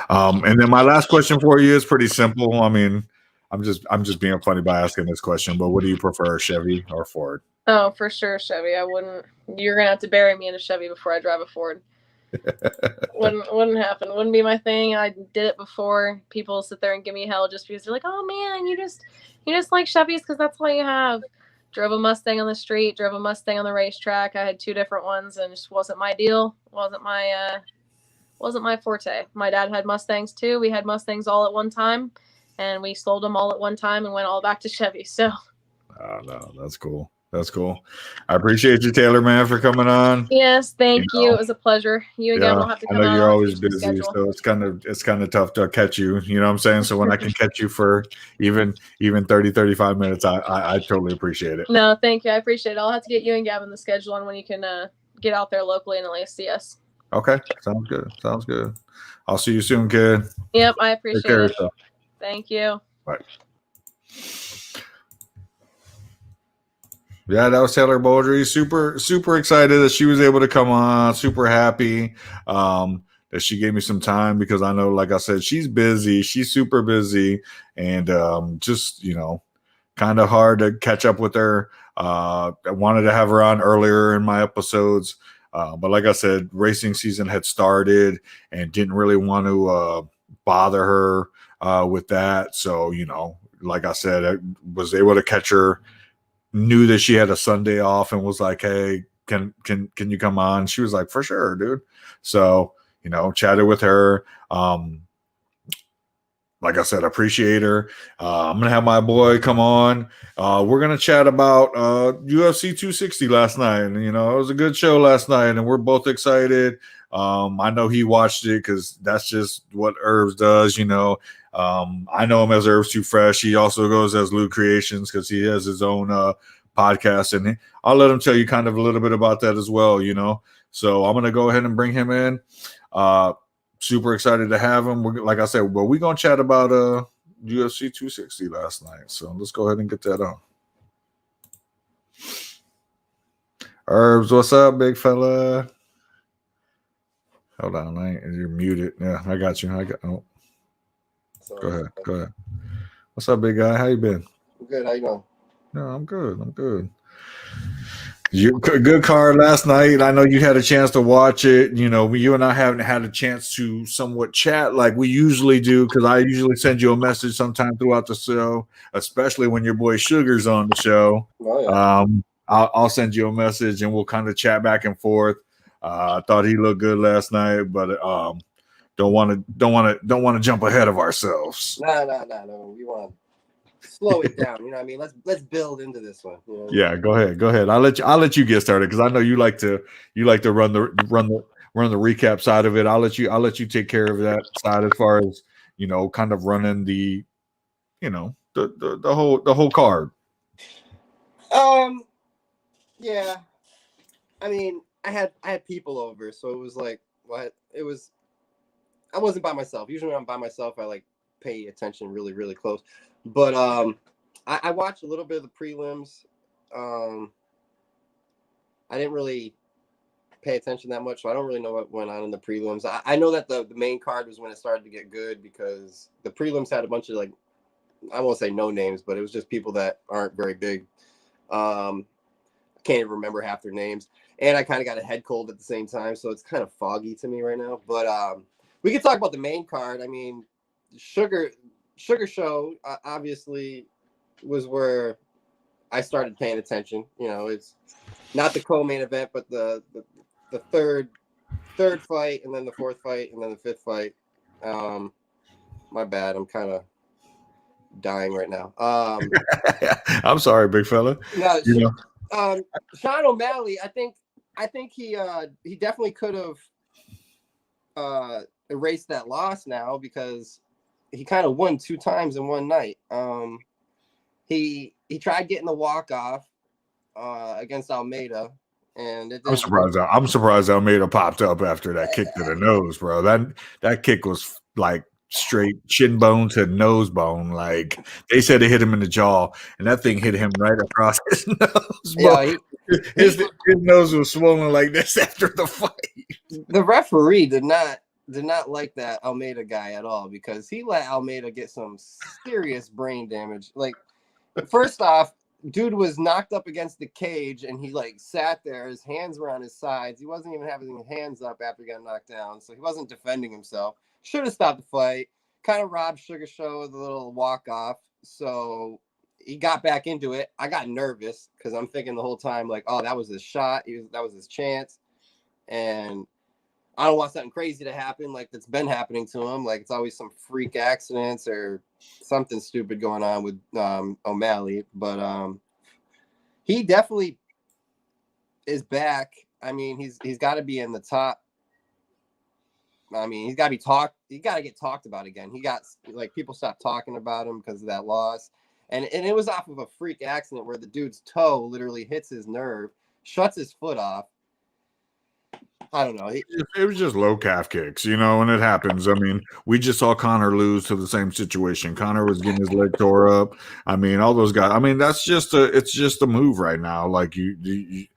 And then my last question for you is pretty simple. I mean, I'm just being funny by asking this question, but what do you prefer, Chevy or Ford? Oh, for sure, Chevy. I wouldn't. You're gonna have to bury me in a Chevy before I drive a Ford. wouldn't happen. Wouldn't be my thing. I did it before. People sit there and give me hell just because they're like, "Oh man, you just like Chevys because that's all you have." Drove a Mustang on the street. Drove a Mustang on the racetrack. I had 2 different ones, and it just wasn't my deal. Wasn't my forte. My dad had Mustangs too. We had Mustangs all at one time, and we sold them all at one time and went all back to Chevy. So. Oh no, that's cool. That's cool. I appreciate you, Taylor, man, for coming on. Yes, thank you. It was a pleasure. You and Gavin Yeah, will have to I come know out you're on a always future busy, schedule. so it's kind of tough to catch you. You know what I'm saying? So when I can catch you for even 30, 35 minutes, I totally appreciate it. No, thank you. I appreciate it. I'll have to get you and Gavin the schedule on when you can get out there locally and at least see us. Okay, sounds good. Sounds good. I'll see you soon, kid. Yep, I appreciate Take care it. of yourself. Thank you. Bye. Yeah, that was Taylor Bouldry. Super excited that she was able to come on. Super happy that she gave me some time because I know, like I said, she's busy. She's super busy, and just kind of hard to catch up with her. I wanted to have her on earlier in my episodes, but like I said, racing season had started and didn't really want to bother her with that. So like I said, I was able to catch her. Knew that she had a Sunday off and was like, "Hey, can you come on?" She was like, "For sure, dude." So chatted with her. Like I said, appreciate her. I'm gonna have my boy come on. We're gonna chat about UFC 260 last night, and it was a good show last night, and we're both excited. I know he watched it because that's just what Herbs does. I know him as Herbs Too Fresh. He also goes as Lou Creations because he has his own podcast, and I'll let him tell you kind of a little bit about that as well. So I'm gonna go ahead and bring him in. Super excited to have him. Like I said, well, we're gonna chat about UFC 260 last night. So let's go ahead and get that on. Herbs, what's up, big fella? Hold on, you're muted. Yeah, I got you. Go ahead. What's up, big guy? How you been? I'm good. How you doing? No, I'm good. Good card last night. I know you had a chance to watch it. You and I haven't had a chance to somewhat chat like we usually do because I usually send you a message sometime throughout the show, especially when your boy Sugar's on the show. Oh, yeah. I'll send you a message and we'll kind of chat back and forth. I thought he looked good last night, but don't want to jump ahead of ourselves. No. We want to slow it down. You know what I mean? Let's build into this one. Yeah, go ahead. I'll let you get started because I know you like to run the recap side of it. I'll let you take care of that side as far as kind of running the the whole card. Yeah. I mean, I had people over, so it was like what it was. I wasn't by myself. Usually when I'm by myself, I like pay attention really, really close. But I watched a little bit of the prelims. I didn't really pay attention that much, so I don't really know what went on in the prelims. I know that the main card was when it started to get good because the prelims had a bunch of like, I won't say no names, but it was just people that aren't very big. I can't even remember half their names, and I kind of got a head cold at the same time, so it's kind of foggy to me right now. But we can talk about the main card. I mean, Sugar Show obviously was where I started paying attention. You know, it's not the co-main event, but the third fight, and then the fourth fight, and then the fifth fight. My bad. I'm kind of dying right now. I'm sorry, big fella. No, You Sean O'Malley. I think he definitely could have erased that loss now because he kind of won 2 times in one night. He tried getting the walk off against Almeida, and it I'm surprised Almeida popped up after that kick to the nose, bro. That kick was like straight shin bone to nose bone. Like they said, it hit him in the jaw, and that thing hit him right across his nose, bro. Yeah, his nose was swollen like this after the fight. The referee did not like that Almeida guy at all because he let Almeida get some serious brain damage. Like, first off, dude was knocked up against the cage and he like sat there. His hands were on his sides. He wasn't even having his hands up after he got knocked down, so he wasn't defending himself. Should have stopped the fight. Kind of robbed Sugar Show with a little walk off. So he got back into it. I got nervous because I'm thinking the whole time like, oh, that was his shot. That was his chance, and I don't want something crazy to happen like that's been happening to him. Like it's always some freak accidents or something stupid going on with O'Malley. But he definitely is back. I mean, he's got to be in the top. I mean, he's got to be talked. He got to get talked about again. He got like people stopped talking about him because of that loss, and it was off of a freak accident where the dude's toe literally hits his nerve, shuts his foot off. I don't know. It was just low calf kicks, you know, and it happens. I mean, we just saw Connor lose to the same situation. Connor was getting his leg tore up. I mean, all those guys. I mean, it's just a move right now. Like you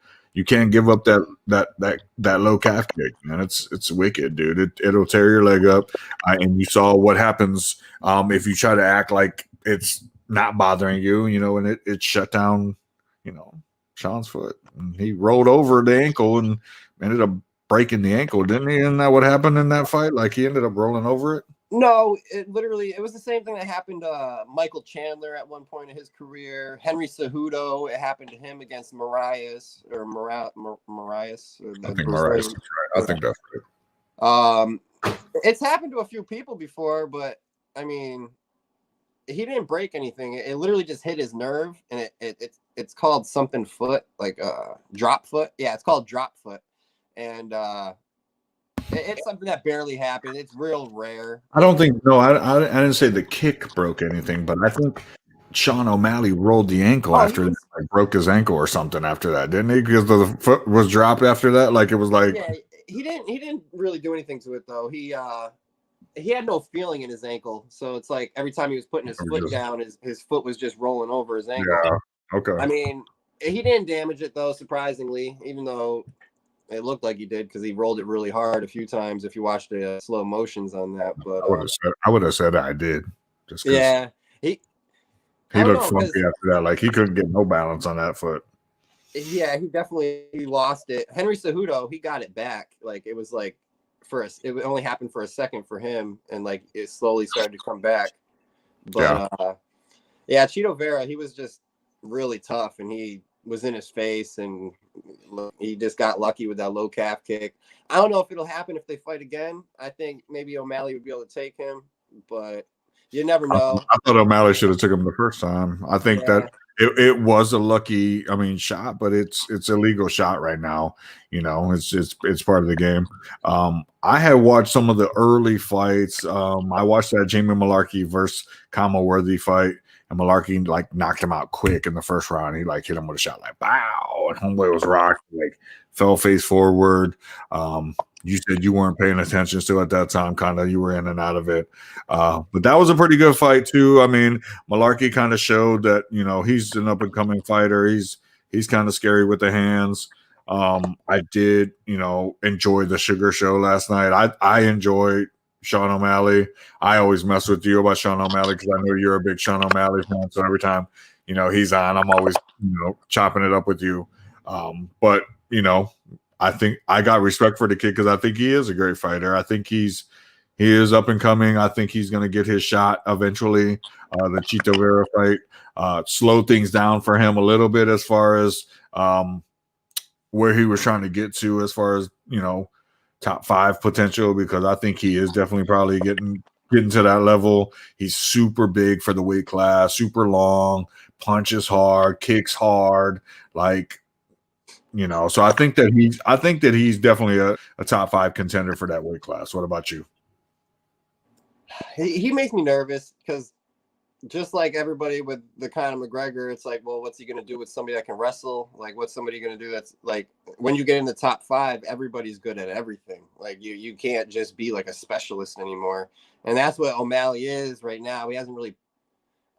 can't give up that low calf kick, man. It's wicked, dude. It'll tear your leg up. And you saw what happens if you try to act like it's not bothering you, you know, and it shut down, you know, Sean's foot. And he rolled over the ankle and ended up breaking the ankle, didn't he? Isn't that what happened in that fight? Like he ended up rolling over it? No, it was the same thing that happened to Michael Chandler at one point in his career. Henry Cejudo, it happened to him against Marias. I think Marias is right. I think that's right. It's happened to a few people before, but I mean, he didn't break anything. It literally just hit his nerve, and it's called something foot, like drop foot. Yeah, it's called drop foot. And it's something that barely happened. It's real rare. I don't think I didn't say the kick broke anything, but I think Sean O'Malley rolled the ankle after like broke his ankle or something after that, didn't he? Because the foot was dropped after that. Like it was like he didn't really do anything to it though. He had no feeling in his ankle, so it's like every time he was putting his foot down, his foot was just rolling over his ankle. Yeah. Okay. I mean, he didn't damage it though, surprisingly, even though it looked like he did because he rolled it really hard a few times. If you watched the slow motions on that, but I would have said I did. Just yeah, he looked funky after that. Like he couldn't get no balance on that foot. Yeah, he definitely lost it. Henry Cejudo, he got it back. Like it was like it only happened for a second for him, and like it slowly started to come back. But yeah, Chito Vera, he was just really tough, and he was in his face, and he just got lucky with that low calf kick. I don't know if it'll happen if they fight again. I think maybe O'Malley would be able to take him, but you never know. I thought O'Malley should have took him the first time. I think that it was a lucky, shot, but it's a legal shot right now. You know, it's part of the game. I had watched some of the early fights. I watched that Jamie Malarkey versus Kama Worthy fight. and Malarkey like knocked him out quick in the first round. He like hit him with a shot like bow, and homeboy was rocked, like fell face forward. You said you weren't paying attention still at that time, kind of you were in and out of it. But that was a pretty good fight too. I mean, Malarkey kind of showed that, you know, he's an up and coming fighter. He's kind of scary with the hands. I did, you know, enjoy the Sugar Show last night. I enjoyed Sean O'Malley. I always mess with you about Sean O'Malley because I know you're a big Sean O'Malley fan. So every time, you know, he's on, I'm always, you know, chopping it up with you. But, you know, I think I got respect for the kid because I think he is a great fighter. I think he is up and coming. I think he's going to get his shot eventually. The Chito Vera fight slowed things down for him a little bit as far as where he was trying to get to as far as, you know, top 5 potential, because I think he is definitely probably getting to that level. He's super big for the weight class, super long, punches hard, kicks hard, like, you know. So I think that he's definitely a top 5 contender for that weight class. What about you? He makes me nervous because just like everybody with the Conor McGregor, it's like, well, what's he going to do with somebody that can wrestle? Like, what's somebody going to do that's like, when you get in the top 5, everybody's good at everything. Like, you can't just be like a specialist anymore. And that's what O'Malley is right now. He hasn't really,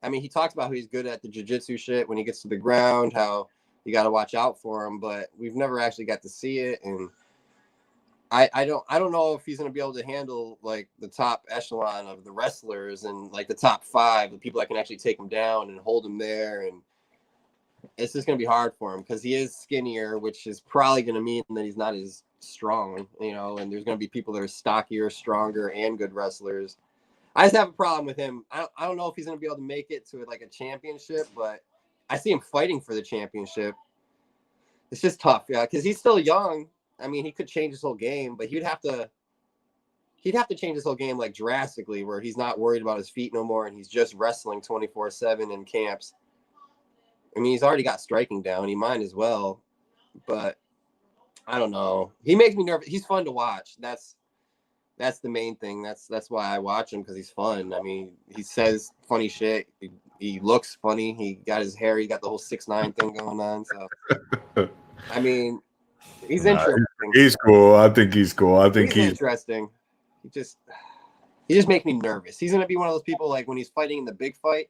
I mean, he talks about how he's good at the jiu-jitsu shit when he gets to the ground, how you got to watch out for him, but we've never actually got to see it. And I don't know if he's going to be able to handle like the top echelon of the wrestlers and like the top 5, the people that can actually take him down and hold him there. And it's just going to be hard for him because he is skinnier, which is probably going to mean that he's not as strong, you know, and there's going to be people that are stockier, stronger, and good wrestlers. I just have a problem with him. I don't know if he's going to be able to make it to like a championship, but I see him fighting for the championship. It's just tough, yeah, because he's still young. I mean, he could change his whole game, but he'd have to change his whole game like drastically, where he's not worried about his feet no more and he's just wrestling 24/7 in camps. I mean, he's already got striking down. He might as well, but I don't know. He makes me nervous. He's fun to watch. That's the main thing. That's why I watch him, because he's fun. I mean, he says funny shit. He looks funny. He got his hair. He got the whole 6'9" thing going on. So, I mean, he's interesting. He's cool. I think he's cool. I think he's interesting. He just makes me nervous. He's gonna be one of those people, like when he's fighting in the big fight,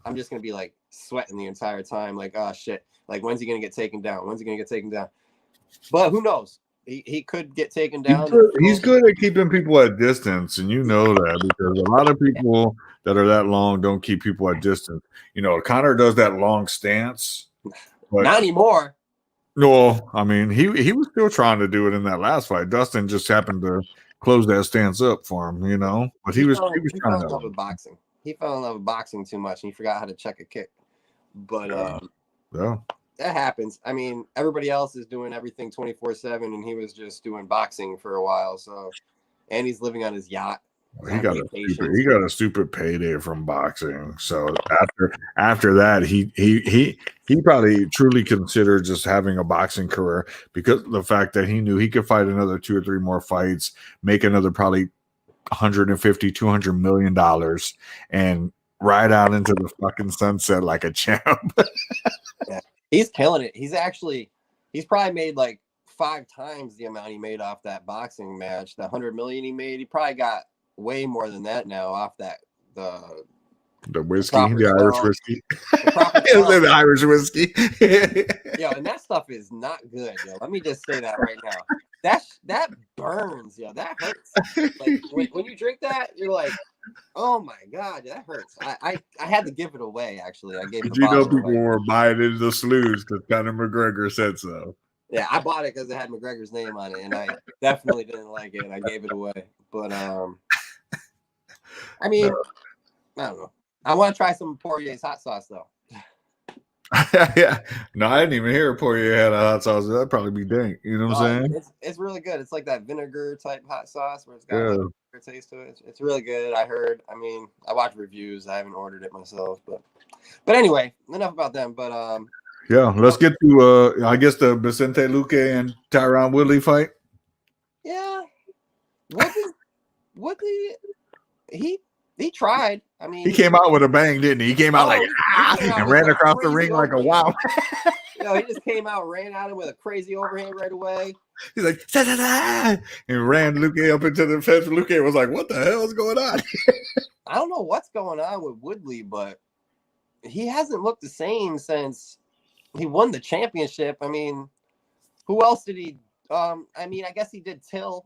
I'm just gonna be like sweating the entire time. Like, oh shit. Like, when's he gonna get taken down? When's he gonna get taken down? But who knows? He could get taken down. He's good at keeping people at distance, and you know that, because a lot of people that are that long don't keep people at distance. You know, Conor does that long stance. But not anymore. No, I mean, he was still trying to do it in that last fight. Dustin just happened to close that stance up for him, you know. But he was trying to. He fell in love with boxing. He fell in love with boxing too much, and he forgot how to check a kick. But yeah. That happens. I mean, everybody else is doing everything 24/7, and he was just doing boxing for a while. So, and he's living on his yacht. He got a stupid payday from boxing. So after that, he probably truly considered just having a boxing career, because of the fact that he knew he could fight another 2 or 3 more fights, make another probably $150-200 million, and ride out into the fucking sunset like a champ. Yeah, he's killing it. He's probably made like 5 times the amount he made off that boxing match. The $100 million he made, he probably got way more than that now off that the whiskey, the Irish whiskey. The Irish whiskey. Yo, and that stuff is not good, yo. Let me just say that right now. That burns, yo. That hurts. Like when you drink that, you're like, oh my god, that hurts. I had to give it away, actually. I gave it you know, people were buying into the sloughs because Conor McGregor said so. Yeah, I bought it because it had McGregor's name on it, and I definitely didn't like it, and I gave it away. But I mean, I don't know. I want to try some Poirier's hot sauce, though. Yeah. No, I didn't even hear Poirier had a hot sauce. That'd probably be dank. You know what I'm saying? It's really good. It's like that vinegar type hot sauce where it's got like a taste to it. It's really good. I heard. I mean, I watched reviews. I haven't ordered it myself, but anyway, enough about them. But yeah, let's get to I guess the Vicente Luque and Tyron Woodley fight. Yeah. Woodley, He tried. I mean, he came out with a bang, didn't he? He came out like and ran across the ring like a wow. He just came out, ran at him with a crazy overhand right away. He's like, da-da-da! And ran Luca up into the fence. Luca was like, what the hell is going on? I don't know what's going on with Woodley, but he hasn't looked the same since he won the championship. I mean, who else did he? I mean, I guess he did Till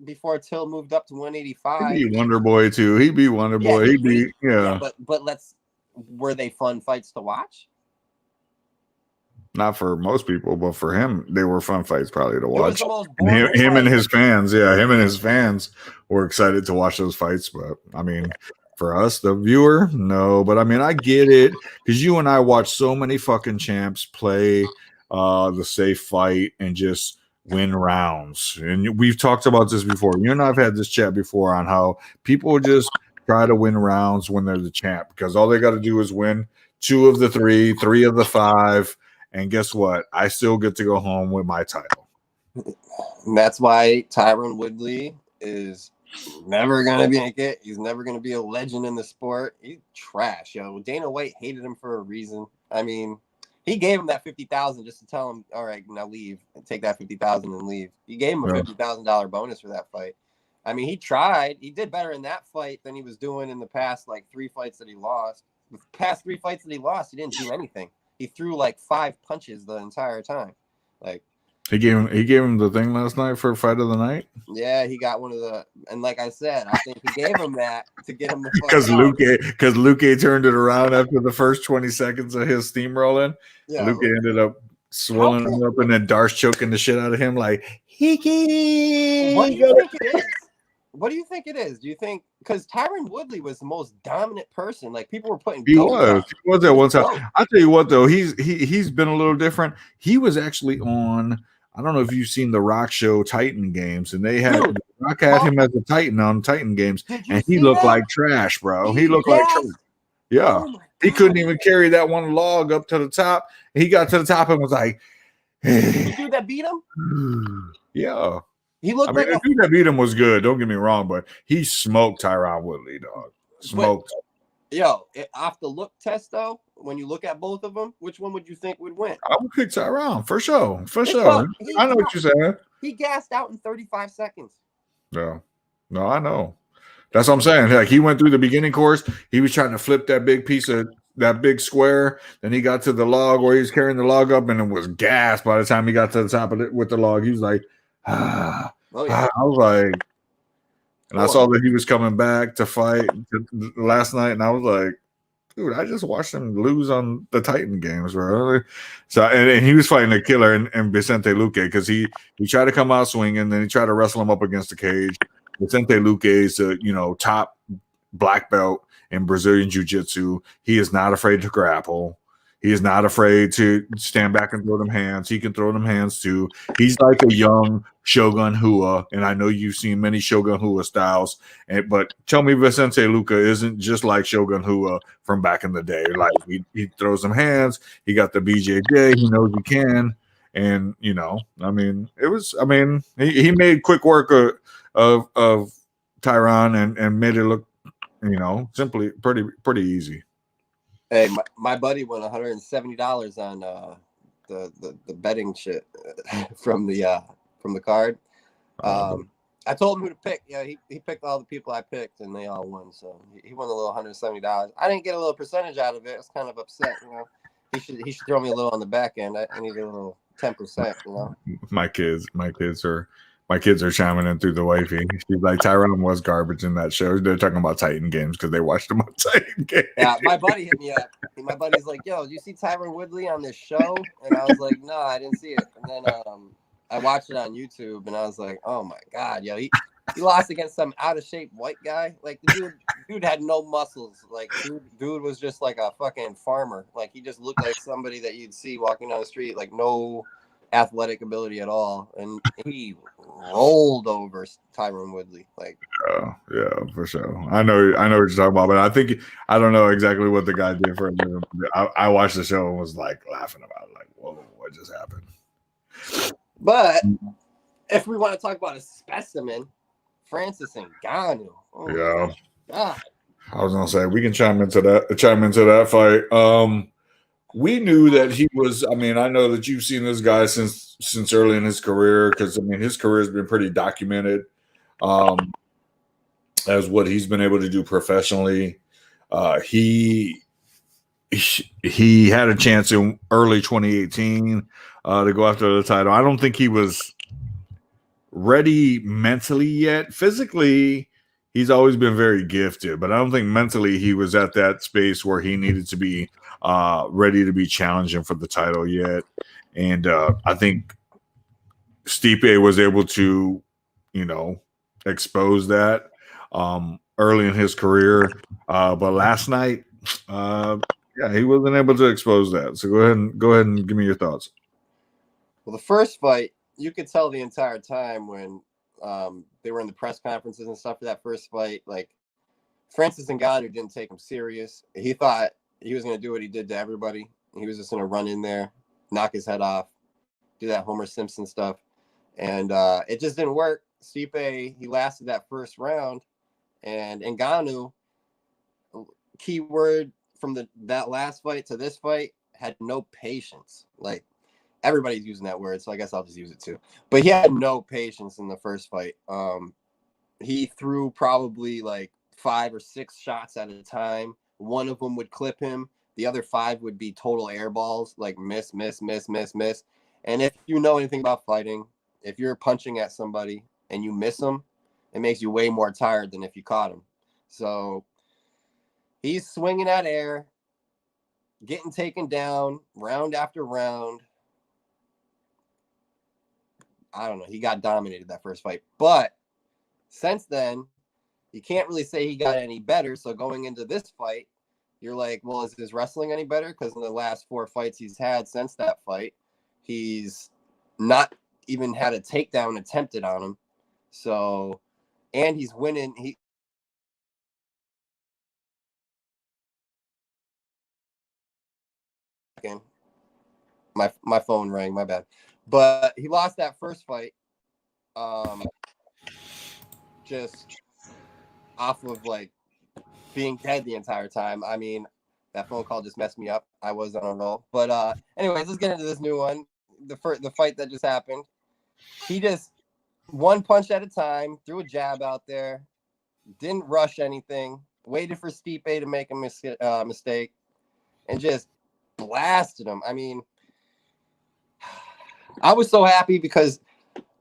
before Till moved up to 185. He beat Wonder Boy too. He beat Wonder Boy. He beat but were they fun fights to watch? Not for most people, but for him, they were fun fights probably to watch. And him and his fans, him and his fans were excited to watch those fights. But I mean, for us, the viewer, no. But I mean, I get it because you and I watch so many fucking champs play the safe fight and just win rounds. And we've talked about this before. You and I have had this chat before on how people just try to win rounds when they're the champ because all they got to do is win 2 of the 3, 3 of the 5. And guess what? I still get to go home with my title. And that's why Tyron Woodley is never going to make it. He's never going to be a legend in the sport. He's trash, yo. Dana White hated him for a reason. I mean, he gave him that $50,000 just to tell him, all right, now leave and take that $50,000 and leave. He gave him a $50,000 bonus for that fight. I mean, he tried. He did better in that fight than he was doing in the past, 3 fights that he lost. The past 3 fights that he lost, he didn't do anything. He threw 5 punches the entire time. He gave him the thing last night for fight of the night. Yeah, he got one of the, and like I said, I think he gave him that to get him the because Luca turned it around after the first 20 seconds of his steamrolling. Yeah, Luca ended up swelling him up, and then Darce choking the shit out of him like Hiki. What do you think it is? What do you think it is? Do you think because Tyron Woodley was the most dominant person? People were putting. He was there one time. I'll tell you what though, he's been a little different. He was actually on. I don't know if you've seen the Rock show Titan Games, and they had Rock had him as a Titan on Titan Games, and he looked like trash, bro. He looked like trash. Yeah, he couldn't even carry that one log up to the top. He got to the top and was like, "The dude that beat him." Yeah. He looked the dude that beat him was good. Don't get me wrong, but he smoked Tyron Woodley, dog. Smoked. Off the look test, though, when you look at both of them, which one would you think would win? I would pick Tyron for sure. For sure. I know what you're saying. He gassed out in 35 seconds. No, I know. That's what I'm saying. He went through the beginning course. He was trying to flip that big piece of that big square. Then he got to the log where he was carrying the log up, and it was gassed by the time he got to the top of it with the log. He was like, I was like, and I saw that he was coming back to fight last night, and I was like, dude, I just watched him lose on the Titan Games, bro. So and he was fighting a killer in Vicente Luque because he tried to come out swinging, then he tried to wrestle him up against the cage. Vicente Luque is a top black belt in Brazilian Jiu-Jitsu. He is not afraid to grapple. He is not afraid to stand back and throw them hands. He can throw them hands too. He's like a young Shogun Rua, and I know you've seen many Shogun Rua styles. But tell me Vicente Luque isn't just like Shogun Rua from back in the day. Like he throws them hands. He got the BJJ. He knows he can. And he made quick work of Tyron and made it look, simply pretty easy. Hey, my buddy won $170 on the betting shit from the card. I told him who to pick. Yeah, he picked all the people I picked, and they all won. So he won a little $170. I didn't get a little percentage out of it. I was kind of upset. He should throw me a little on the back end. I need a little 10%. My kids are chiming in through the wifey. She's like, Tyron was garbage in that show. They're talking about Titan Games because they watched him on Titan Games. Yeah, my buddy hit me up. My buddy's like, yo, did you see Tyron Woodley on this show? And I was like, no, I didn't see it. And then I watched it on YouTube, and I was like, oh, my God, yo, he lost against some out-of-shape white guy. Like, the dude had no muscles. Like, dude was just like a fucking farmer. Like, he just looked like somebody that you'd see walking down the street, like no athletic ability at all, and he rolled over Tyron Woodley. Yeah, for sure. I know what you're talking about, but I don't know exactly what the guy did for a living. I watched the show and was like laughing about it, like, whoa, what just happened? But if we want to talk about a specimen, Francis Ngannou. Oh, yeah. God. I was gonna say we can chime into that fight. We knew that he was. I mean, I know that you've seen this guy since early in his career because I mean his career has been pretty documented as what he's been able to do professionally. He had a chance in early 2018 to go after the title. I don't think he was ready mentally yet. Physically, he's always been very gifted, but I don't think mentally he was at that space where he needed to be ready to be challenging for the title yet. And I think Stipe was able to, expose that early in his career. But last night, he wasn't able to expose that. So go ahead and give me your thoughts. Well, the first fight, you could tell the entire time when they were in the press conferences and stuff for that first fight, like Francis Ngannou didn't take him serious. He thought he was going to do what he did to everybody. He was just going to run in there, knock his head off, do that Homer Simpson stuff. And it just didn't work. Stipe, he lasted that first round. And Ngannou, keyword from that last fight to this fight, had no patience. Like, everybody's using that word, so I guess I'll just use it too. But he had no patience in the first fight. He threw probably like 5 or 6 shots at a time. One of them would clip him. The other 5 would be total air balls, like miss, miss, miss, miss, miss. And if you know anything about fighting, if you're punching at somebody and you miss them, it makes you way more tired than if you caught him. So he's swinging at air, getting taken down round after round. I don't know. He got dominated that first fight. But since then, you can't really say he got any better. So going into this fight, you're like, well, is his wrestling any better? Because in the last 4 fights he's had since that fight, he's not even had a takedown attempted on him. So, and he's winning. My phone rang, my bad. But he lost that first fight just off of like being dead the entire time. I mean, that phone call just messed me up. I was on a roll. But anyways, let's get into this new one. The fight that just happened. He just one punch at a time, threw a jab out there, didn't rush anything, waited for Stipe to make a mistake, and just blasted him. I mean, I was so happy because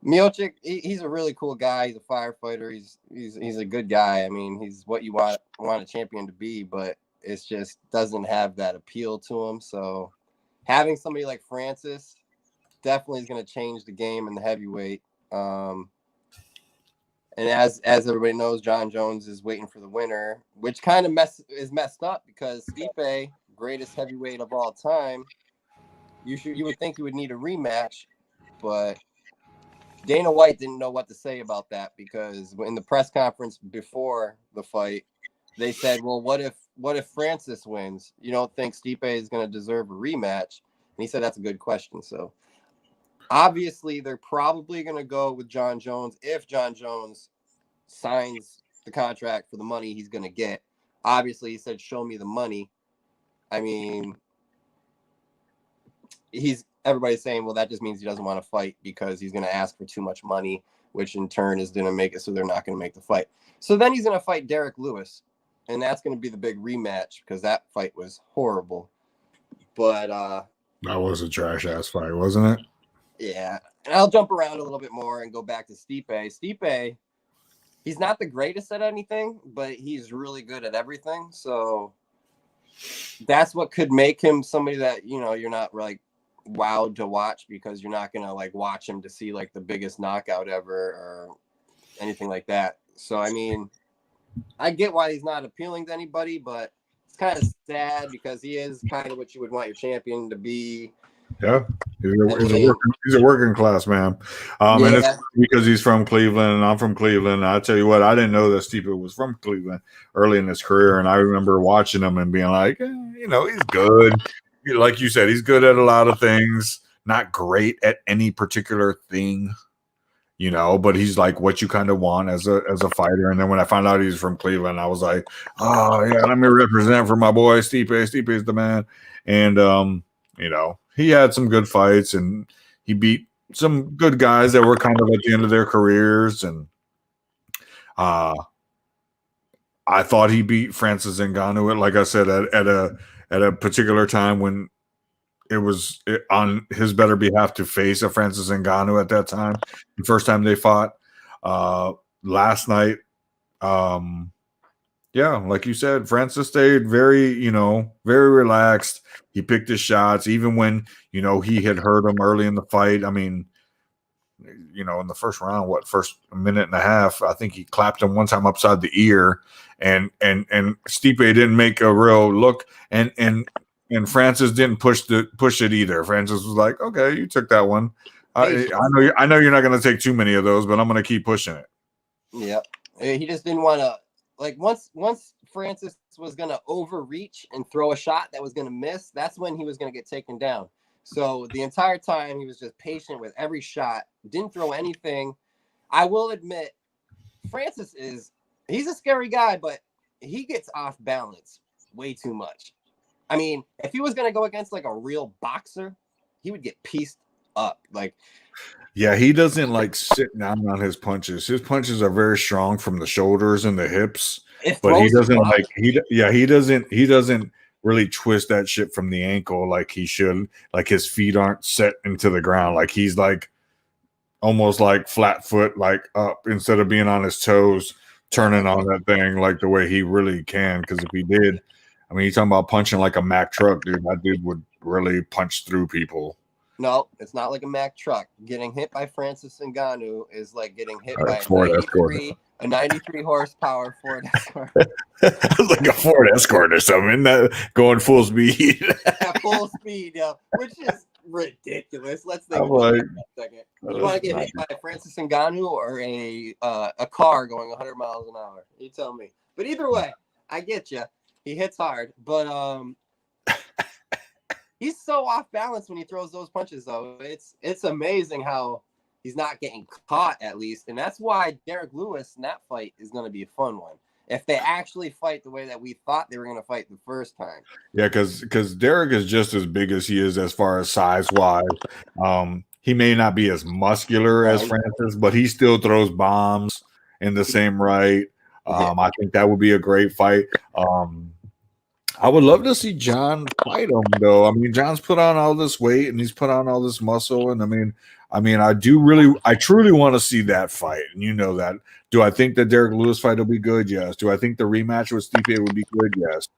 Miocic, he's a really cool guy. He's a firefighter. He's a good guy. I mean, he's what you want a champion to be, but it just doesn't have that appeal to him. So having somebody like Francis definitely is going to change the game in the heavyweight. And as everybody knows, John Jones is waiting for the winner, which kind of is messed up because Stipe, greatest heavyweight of all time, you would think he would need a rematch, but Dana White didn't know what to say about that because in the press conference before the fight, they said, well, what if Francis wins? You don't think Stipe is going to deserve a rematch? And he said, that's a good question. So obviously they're probably going to go with John Jones if John Jones signs the contract for the money he's going to get. Obviously he said, show me the money. I mean, everybody's saying, well, that just means he doesn't want to fight because he's going to ask for too much money, which in turn is going to make it so they're not going to make the fight. So then he's going to fight Derek Lewis, and that's going to be the big rematch because that fight was horrible. But that was a trash ass fight, wasn't it? Yeah. And I'll jump around a little bit more and go back to Stipe. Stipe, he's not the greatest at anything, but he's really good at everything. So that's what could make him somebody that, you're not like wowed to watch because you're not going to like watch him to see like the biggest knockout ever or anything like that. So, I mean, I get why he's not appealing to anybody, but it's kind of sad because he is kind of what you would want your champion to be. Yeah, he's a working class man. And it's because he's from Cleveland and I'm from Cleveland. I tell you what, I didn't know that Stipe was from Cleveland early in his career. And I remember watching him and being like, he's good. Like you said, he's good at a lot of things, not great at any particular thing. but he's like what you kind of want as a fighter. And then when I found out he's from Cleveland, I was like, oh yeah, let me represent for my boy Stipe. Stipe is the man. And he had some good fights and he beat some good guys that were kind of at the end of their careers. And I thought he beat Francis Ngannou, like I said, at a particular time when it was on his better behalf to face a Francis Ngannou at that time, the first time they fought. Last night, like you said, Francis stayed very relaxed. He picked his shots, even when, he had hurt him early in the fight. I mean, in the first round, first minute and a half, I think he clapped him one time upside the ear, and Stipe didn't make a real look, and Francis didn't push it either. Francis was like, okay, you took that one. I know you're not going to take too many of those, but I'm going to keep pushing it. Yep. He just didn't want to, like, once Francis was going to overreach and throw a shot that was going to miss, that's when he was going to get taken down. So the entire time he was just patient with every shot, didn't throw anything. I will admit, Francis he's a scary guy, but he gets off balance way too much. I mean, if he was going to go against like a real boxer, he would get pieced up. Like, yeah, he doesn't like sit down on his punches. His punches are very strong from the shoulders and the hips, but he doesn't he doesn't really twist that shit from the ankle like he should. Like his feet aren't set into the ground. Like he's like almost like flat foot, like up instead of being on his toes, turning on that thing like the way he really can. Because if he did, I mean, you're talking about punching like a Mack truck, dude. That dude would really punch through people. No, it's not like a Mack truck. Getting hit by Francis Ngannou is like getting hit by a 93 horsepower Ford Escort. Like a Ford Escort or something. Isn't that going full speed? Full speed, yeah, which is ridiculous. Let's think about that for a second. You want to get hit by Francis Ngannou or a car going 100 miles an hour? You tell me. But either way, I get you. He hits hard, but he's so off balance when he throws those punches, though. It's amazing how he's not getting caught, at least. And that's why Derek Lewis in that fight is going to be a fun one. If they actually fight the way that we thought they were going to fight the first time. Yeah, because Derek is just as big as he is as far as size-wise. He may not be as muscular as Francis, but he still throws bombs in the same right. I think that would be a great fight. I would love to see John fight him, though. I mean, John's put on all this weight and he's put on all this muscle, and I mean, I truly want to see that fight, and you know that. Do I think the Derek Lewis fight will be good? Yes. Do I think the rematch with Stipe would be good? Yes.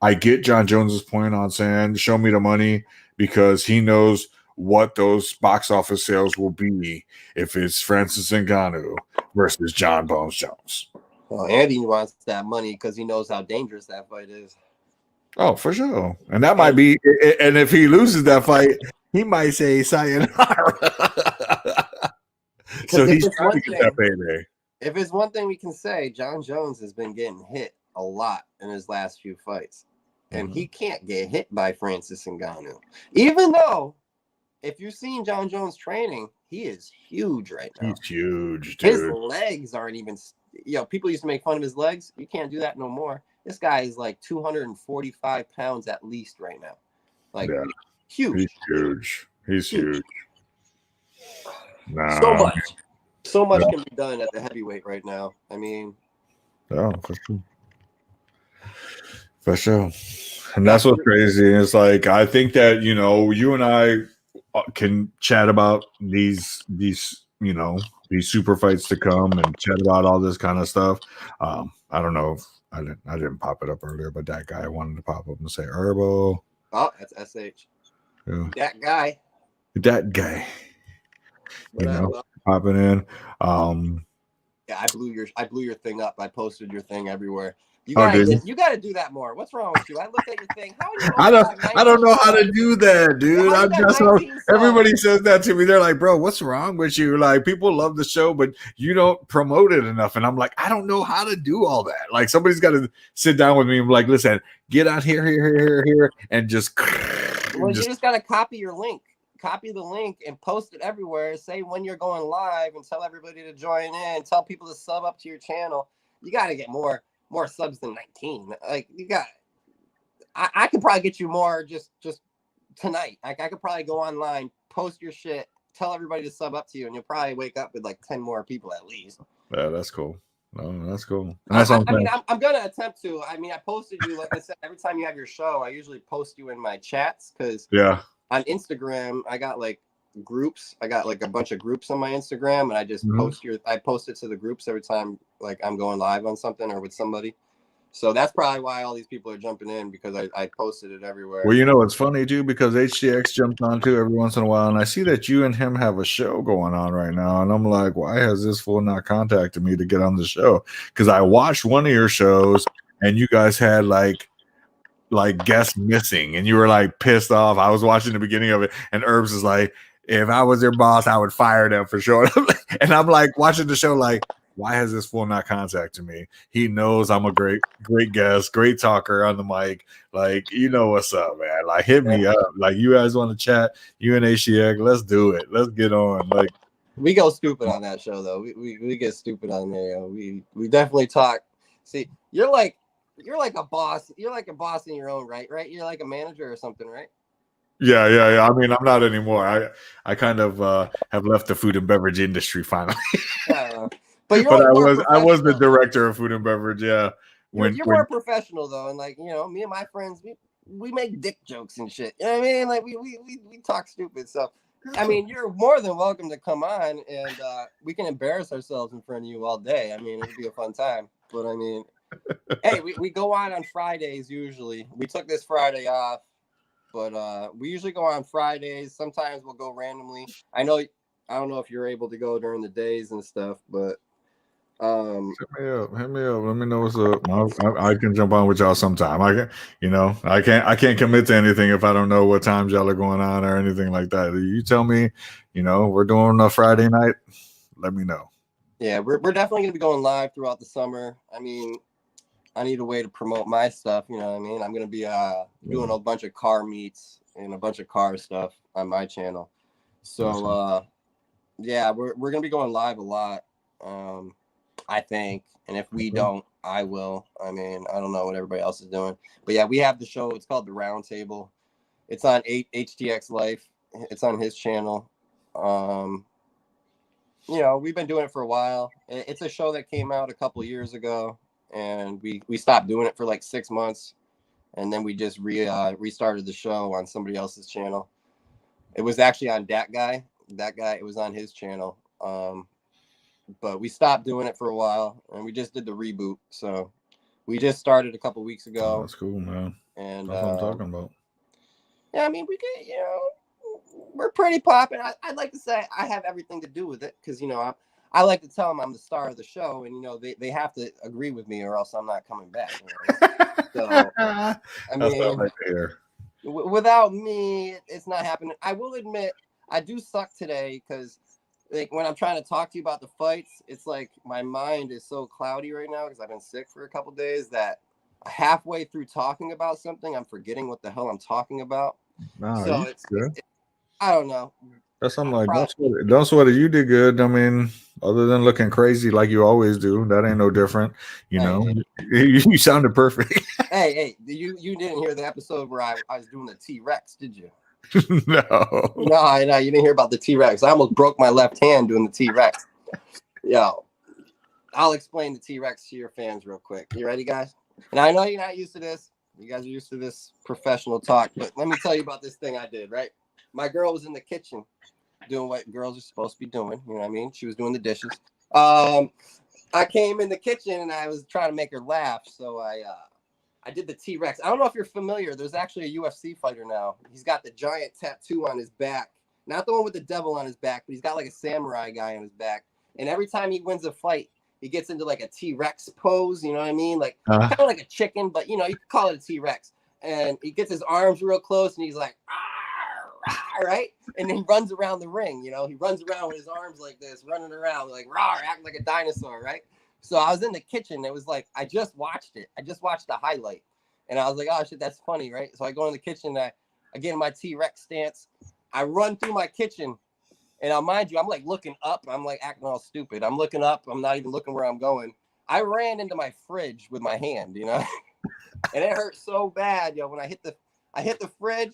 I get John Jones's point on saying, "Show me the money," because he knows what those box office sales will be if it's Francis Ngannou versus John Bones Jones. Well, Andy wants that money because he knows how dangerous that fight is. Oh, for sure. And that might be, and if he loses that fight, he might say sayonara. So he's trying to get that payday. If it's one thing we can say, John Jones has been getting hit a lot in his last few fights. And he can't get hit by Francis Ngannou. Even though, if you've seen John Jones training, he is huge right now. He's huge, dude. His legs aren't even... people used to make fun of his legs. You can't do that no more. This guy is like 245 pounds at least right now. Like, huge. He's huge. He's huge. Nah. So much can be done at the heavyweight right now. I mean, for sure. For sure. And that's what's crazy. It's like, I think that, you and I can chat about these super fights to come and chat about all this kind of stuff. I don't know if I didn't pop it up earlier, but that guy wanted to pop up and say Herbo. Oh, that's SH. Yeah. That guy. Popping in. Yeah, I blew your thing up. I posted your thing everywhere. You gotta do that more. What's wrong with you? I looked at your thing. I don't know how to do that, dude. Everybody says that to me. They're like, bro, what's wrong with you? Like, people love the show, but you don't promote it enough. And I'm like, I don't know how to do all that. Like, somebody's got to sit down with me and be like, listen, get out here, and just. Well, you just gotta copy your link. copy the link and post it everywhere. Say when you're going live and tell everybody to join in. Tell people to sub up to your channel. You got to get more subs than 19. Like you got, I could probably get you more just tonight. Like I could probably go online, post your shit, tell everybody to sub up to you, and you'll probably wake up with like 10 more people at least. Yeah, that's cool. No, that's cool. And that's I mean, I'm gonna attempt to. I mean, I posted you, like I said, every time you have your show, I usually post you in my chats because on Instagram I got like groups. I got like a bunch of groups on my Instagram, and I just I post it to the groups every time like I'm going live on something or with somebody. So that's probably why all these people are jumping in, because I posted it everywhere. Well, you know, it's funny too, because HTX jumped on too every once in a while, and I see that you and him have a show going on right now, and I'm like, why has this fool not contacted me to get on the show? Because I watched one of your shows, and you guys had like guests missing, and you were like pissed off. I was watching the beginning of it, and Herbs is like, if I was their boss, I would fire them for sure. And I'm like watching the show like, why has this fool not contacted me? He knows I'm a great guest, great talker on the mic. Like, you know what's up, man. Like, hit me up. Like, you guys want to chat? You and HTX, let's do it. Let's get on. Like, we go stupid on that show, though. We get stupid on there. You know? We definitely talk. See, you're like a boss. You're like a boss in your own right? You're like a manager or something, right? Yeah. I mean, I'm not anymore. I kind of have left the food and beverage industry finally. But I was the director of food and beverage. Yeah. You're more professional though, and like, you know, me and my friends, we make dick jokes and shit. You know what I mean? Like we talk stupid. So I mean, you're more than welcome to come on, and we can embarrass ourselves in front of you all day. I mean, it'd be a fun time. But I mean, hey, we go on Fridays usually. We took this Friday off, but we usually go on Fridays. Sometimes we'll go randomly. I don't know if you're able to go during the days and stuff, but hit me up. Let me know what's up. I can jump on with y'all sometime. I can't commit to anything if I don't know what times y'all are going on or anything like that. You tell me, we're doing a Friday night, let me know. Yeah, we're definitely gonna be going live throughout the summer. I mean, I need a way to promote my stuff, you know what I mean? I'm gonna be doing a bunch of car meets and a bunch of car stuff on my channel. So yeah, we're gonna be going live a lot. I think, and if we don't, I will. I mean, I don't know what everybody else is doing, but yeah, we have the show. It's called The Round Table. It's on HTX Life. It's on his channel. We've been doing it for a while. It's a show that came out a couple of years ago, and we stopped doing it for like 6 months, and then we just restarted the show on somebody else's channel. It was actually on that guy. It was on his channel. But we stopped doing it for a while, and we just did the reboot. So we just started a couple weeks ago. Oh, that's cool, man. And that's what I'm talking about. Yeah, I mean, we get, we're pretty popping. I'd like to say I have everything to do with it because, I like to tell them I'm the star of the show, and, they have to agree with me or else I'm not coming back. So, I mean, without me, it's not happening. I will admit, I do suck today because, like, when I'm trying to talk to you about the fights, it's like my mind is so cloudy right now because I've been sick for a couple of days that halfway through talking about something, I'm forgetting what the hell I'm talking about. Nah, so I don't know. That's something like, don't sweat it. You did good. I mean, other than looking crazy like you always do, that ain't no different. You sounded perfect. Hey, you didn't hear the episode where I was doing the T-Rex, did you? No, you didn't hear about the T-Rex. I almost broke my left hand doing the T-Rex. Yo, I'll explain the T-Rex to your fans real quick. You ready, guys? And I know you're not used to this. You guys are used to this professional talk, but let me tell you about this thing I did, right? My girl was in the kitchen doing what girls are supposed to be doing. You know what I mean? She was doing the dishes. I came in the kitchen and I was trying to make her laugh. So I did the T-Rex. I don't know if you're familiar. There's actually a UFC fighter now. He's got the giant tattoo on his back. Not the one with the devil on his back, but he's got like a samurai guy on his back. And every time he wins a fight, he gets into like a T-Rex pose. You know what I mean? Like kind of like a chicken, but you could call it a T-Rex. And he gets his arms real close and he's like, right? And then he runs around the ring. He runs around with his arms like this, running around like acting like a dinosaur, right? So I was in the kitchen. It was like, I just watched it. I just watched the highlight. And I was like, oh, shit, that's funny, right? So I go in the kitchen. I get in my T-Rex stance. I run through my kitchen, and I'll mind you, I'm like looking up. I'm like acting all stupid. I'm looking up. I'm not even looking where I'm going. I ran into my fridge with my hand, you know, and it hurt so bad, yo. When I hit the fridge,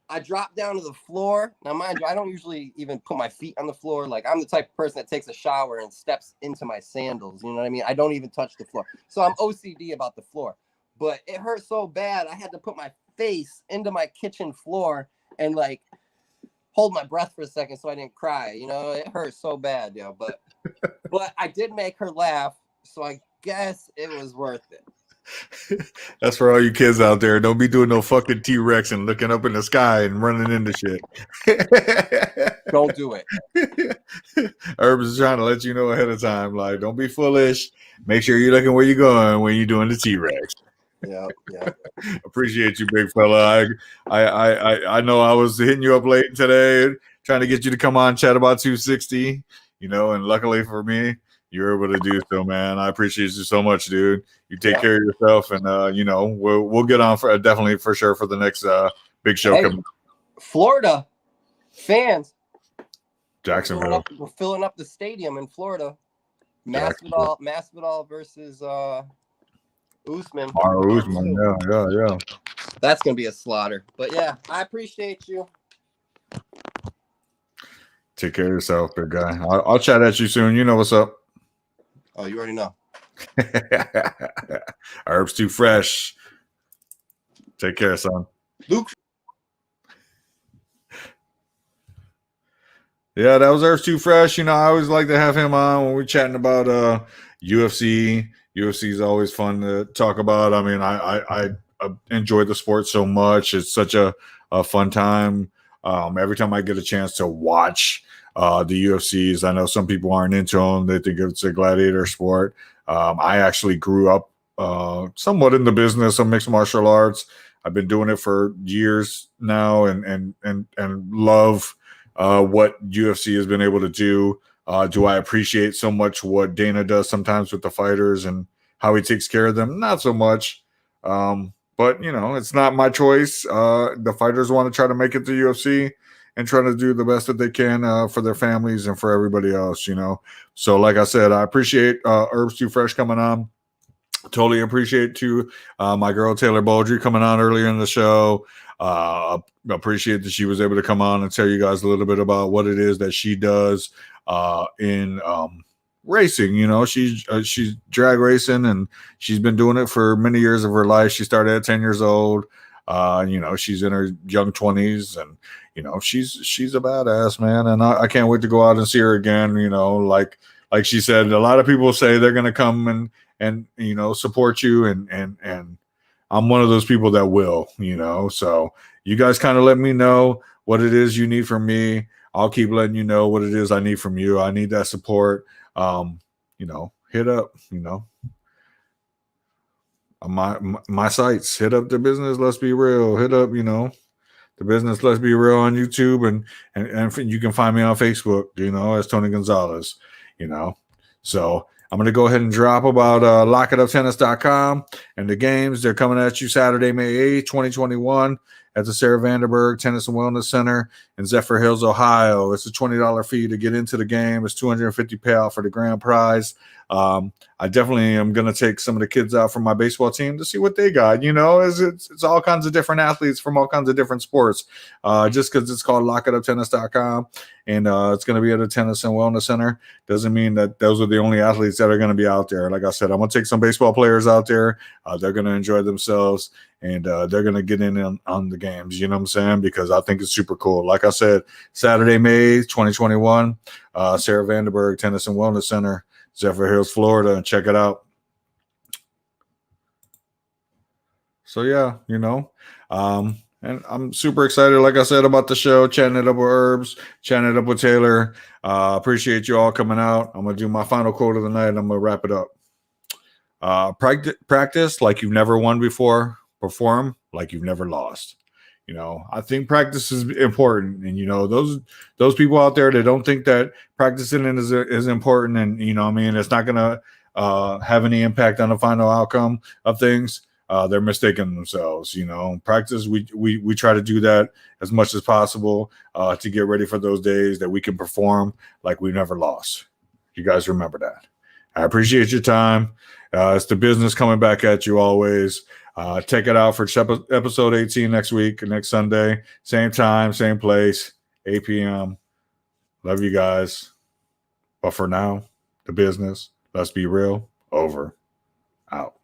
I dropped down to the floor. Now, mind you, I don't usually even put my feet on the floor. Like, I'm the type of person that takes a shower and steps into my sandals. You know what I mean? I don't even touch the floor. So I'm OCD about the floor. But it hurt so bad, I had to put my face into my kitchen floor and, like, hold my breath for a second so I didn't cry. You know, it hurt so bad, yo. But I did make her laugh, so I guess it was worth it. That's for all you kids out there. Don't be doing no fucking T-Rex and looking up in the sky and running into shit. Don't do it. Herbs is trying to let you know ahead of time. Like, don't be foolish. Make sure you're looking where you're going when you're doing the T-Rex. Yeah. Appreciate you, big fella. I know I was hitting you up late today, trying to get you to come on chat about 260. You know, and luckily for me, you're able to do so, man. I appreciate you so much, dude. You take care of yourself, and you know, we'll get on for definitely for sure for the next big show coming. Florida fans, Jacksonville. We're filling up the stadium in Florida. Masvidal versus Usman. Usman, yeah. That's gonna be a slaughter. But yeah, I appreciate you. Take care of yourself, big guy. I'll chat at you soon. You know what's up. Oh, you already know. Herbs too fresh. Take care, son. Luke. Yeah, that was Herbs too fresh. You know, I always like to have him on when we're chatting about UFC. UFC is always fun to talk about. I mean, I enjoy the sport so much. It's such a fun time. Every time I get a chance to watch the UFCs, I know some people aren't into them. They think it's a gladiator sport. I actually grew up somewhat in the business of mixed martial arts. I've been doing it for years now, and love what UFC has been able to do. Do I appreciate so much what Dana does sometimes with the fighters and how he takes care of them? Not so much. But, you know, it's not my choice. The fighters want to try to make it to UFC and try to do the best that they can for their families and for everybody else, you know. So, like I said, I appreciate Herbs Too Fresh coming on. Totally appreciate my girl Taylor Bouldry coming on earlier in the show. Appreciate that she was able to come on and tell you guys a little bit about what it is that she does in racing. You know, she's drag racing, and she's been doing it for many years of her life. She started at 10 years old. You know, she's in her young 20s, and you know, she's a badass, man. And I can't wait to go out and see her again. You know, like she said, a lot of people say they're gonna come and you know, support you, and I'm one of those people that will, you know. So you guys kind of let me know what it is you need from me. I'll keep letting you know what it is I need from you. I need that support. You know, hit up, you know, my sites, hit up the business. Let's be real. Hit up, you know, the business. Let's be real on YouTube, and you can find me on Facebook, you know, as Tony Gonzalez, you know. So I'm going to go ahead and drop about lockituptennis.com and the games. They're coming at you Saturday, May 8th, 2021 at the Sarah Vanderburg Tennis and Wellness Center in Zephyr Hills, Ohio. It's a $20 fee to get into the game. It's $250 payout for the grand prize. I definitely am going to take some of the kids out from my baseball team to see what they got. You know, it's all kinds of different athletes from all kinds of different sports. Just because it's called lockituptennis.com and it's going to be at a tennis and wellness center doesn't mean that those are the only athletes that are going to be out there. Like I said, I'm going to take some baseball players out there. They're going to enjoy themselves, and they're going to get in on the games. You know what I'm saying? Because I think it's super cool. Like I said, Saturday, May 2021, Sarah Vanderburg Tennis and Wellness Center, Zephyr Hills, Florida, and check it out. So yeah, you know, and I'm super excited, like I said, about the show, chatting it up with Herbs, chatting it up with Taylor. Appreciate you all coming out. I'm gonna do my final quote of the night, and I'm gonna wrap it up. Practice like you've never won before. Perform like you've never lost. You know, I think practice is important, and you know, those people out there that don't think that practicing is important, and you know, I mean, it's not gonna have any impact on the final outcome of things. they're mistaking themselves. You know, practice, we try to do that as much as possible to get ready for those days that we can perform like we never lost. You guys remember that. I appreciate your time. It's the business coming back at you always. Check it out for episode 18 next week, next Sunday. Same time, same place, 8 p.m. Love you guys. But for now, the business, let's be real, over, out.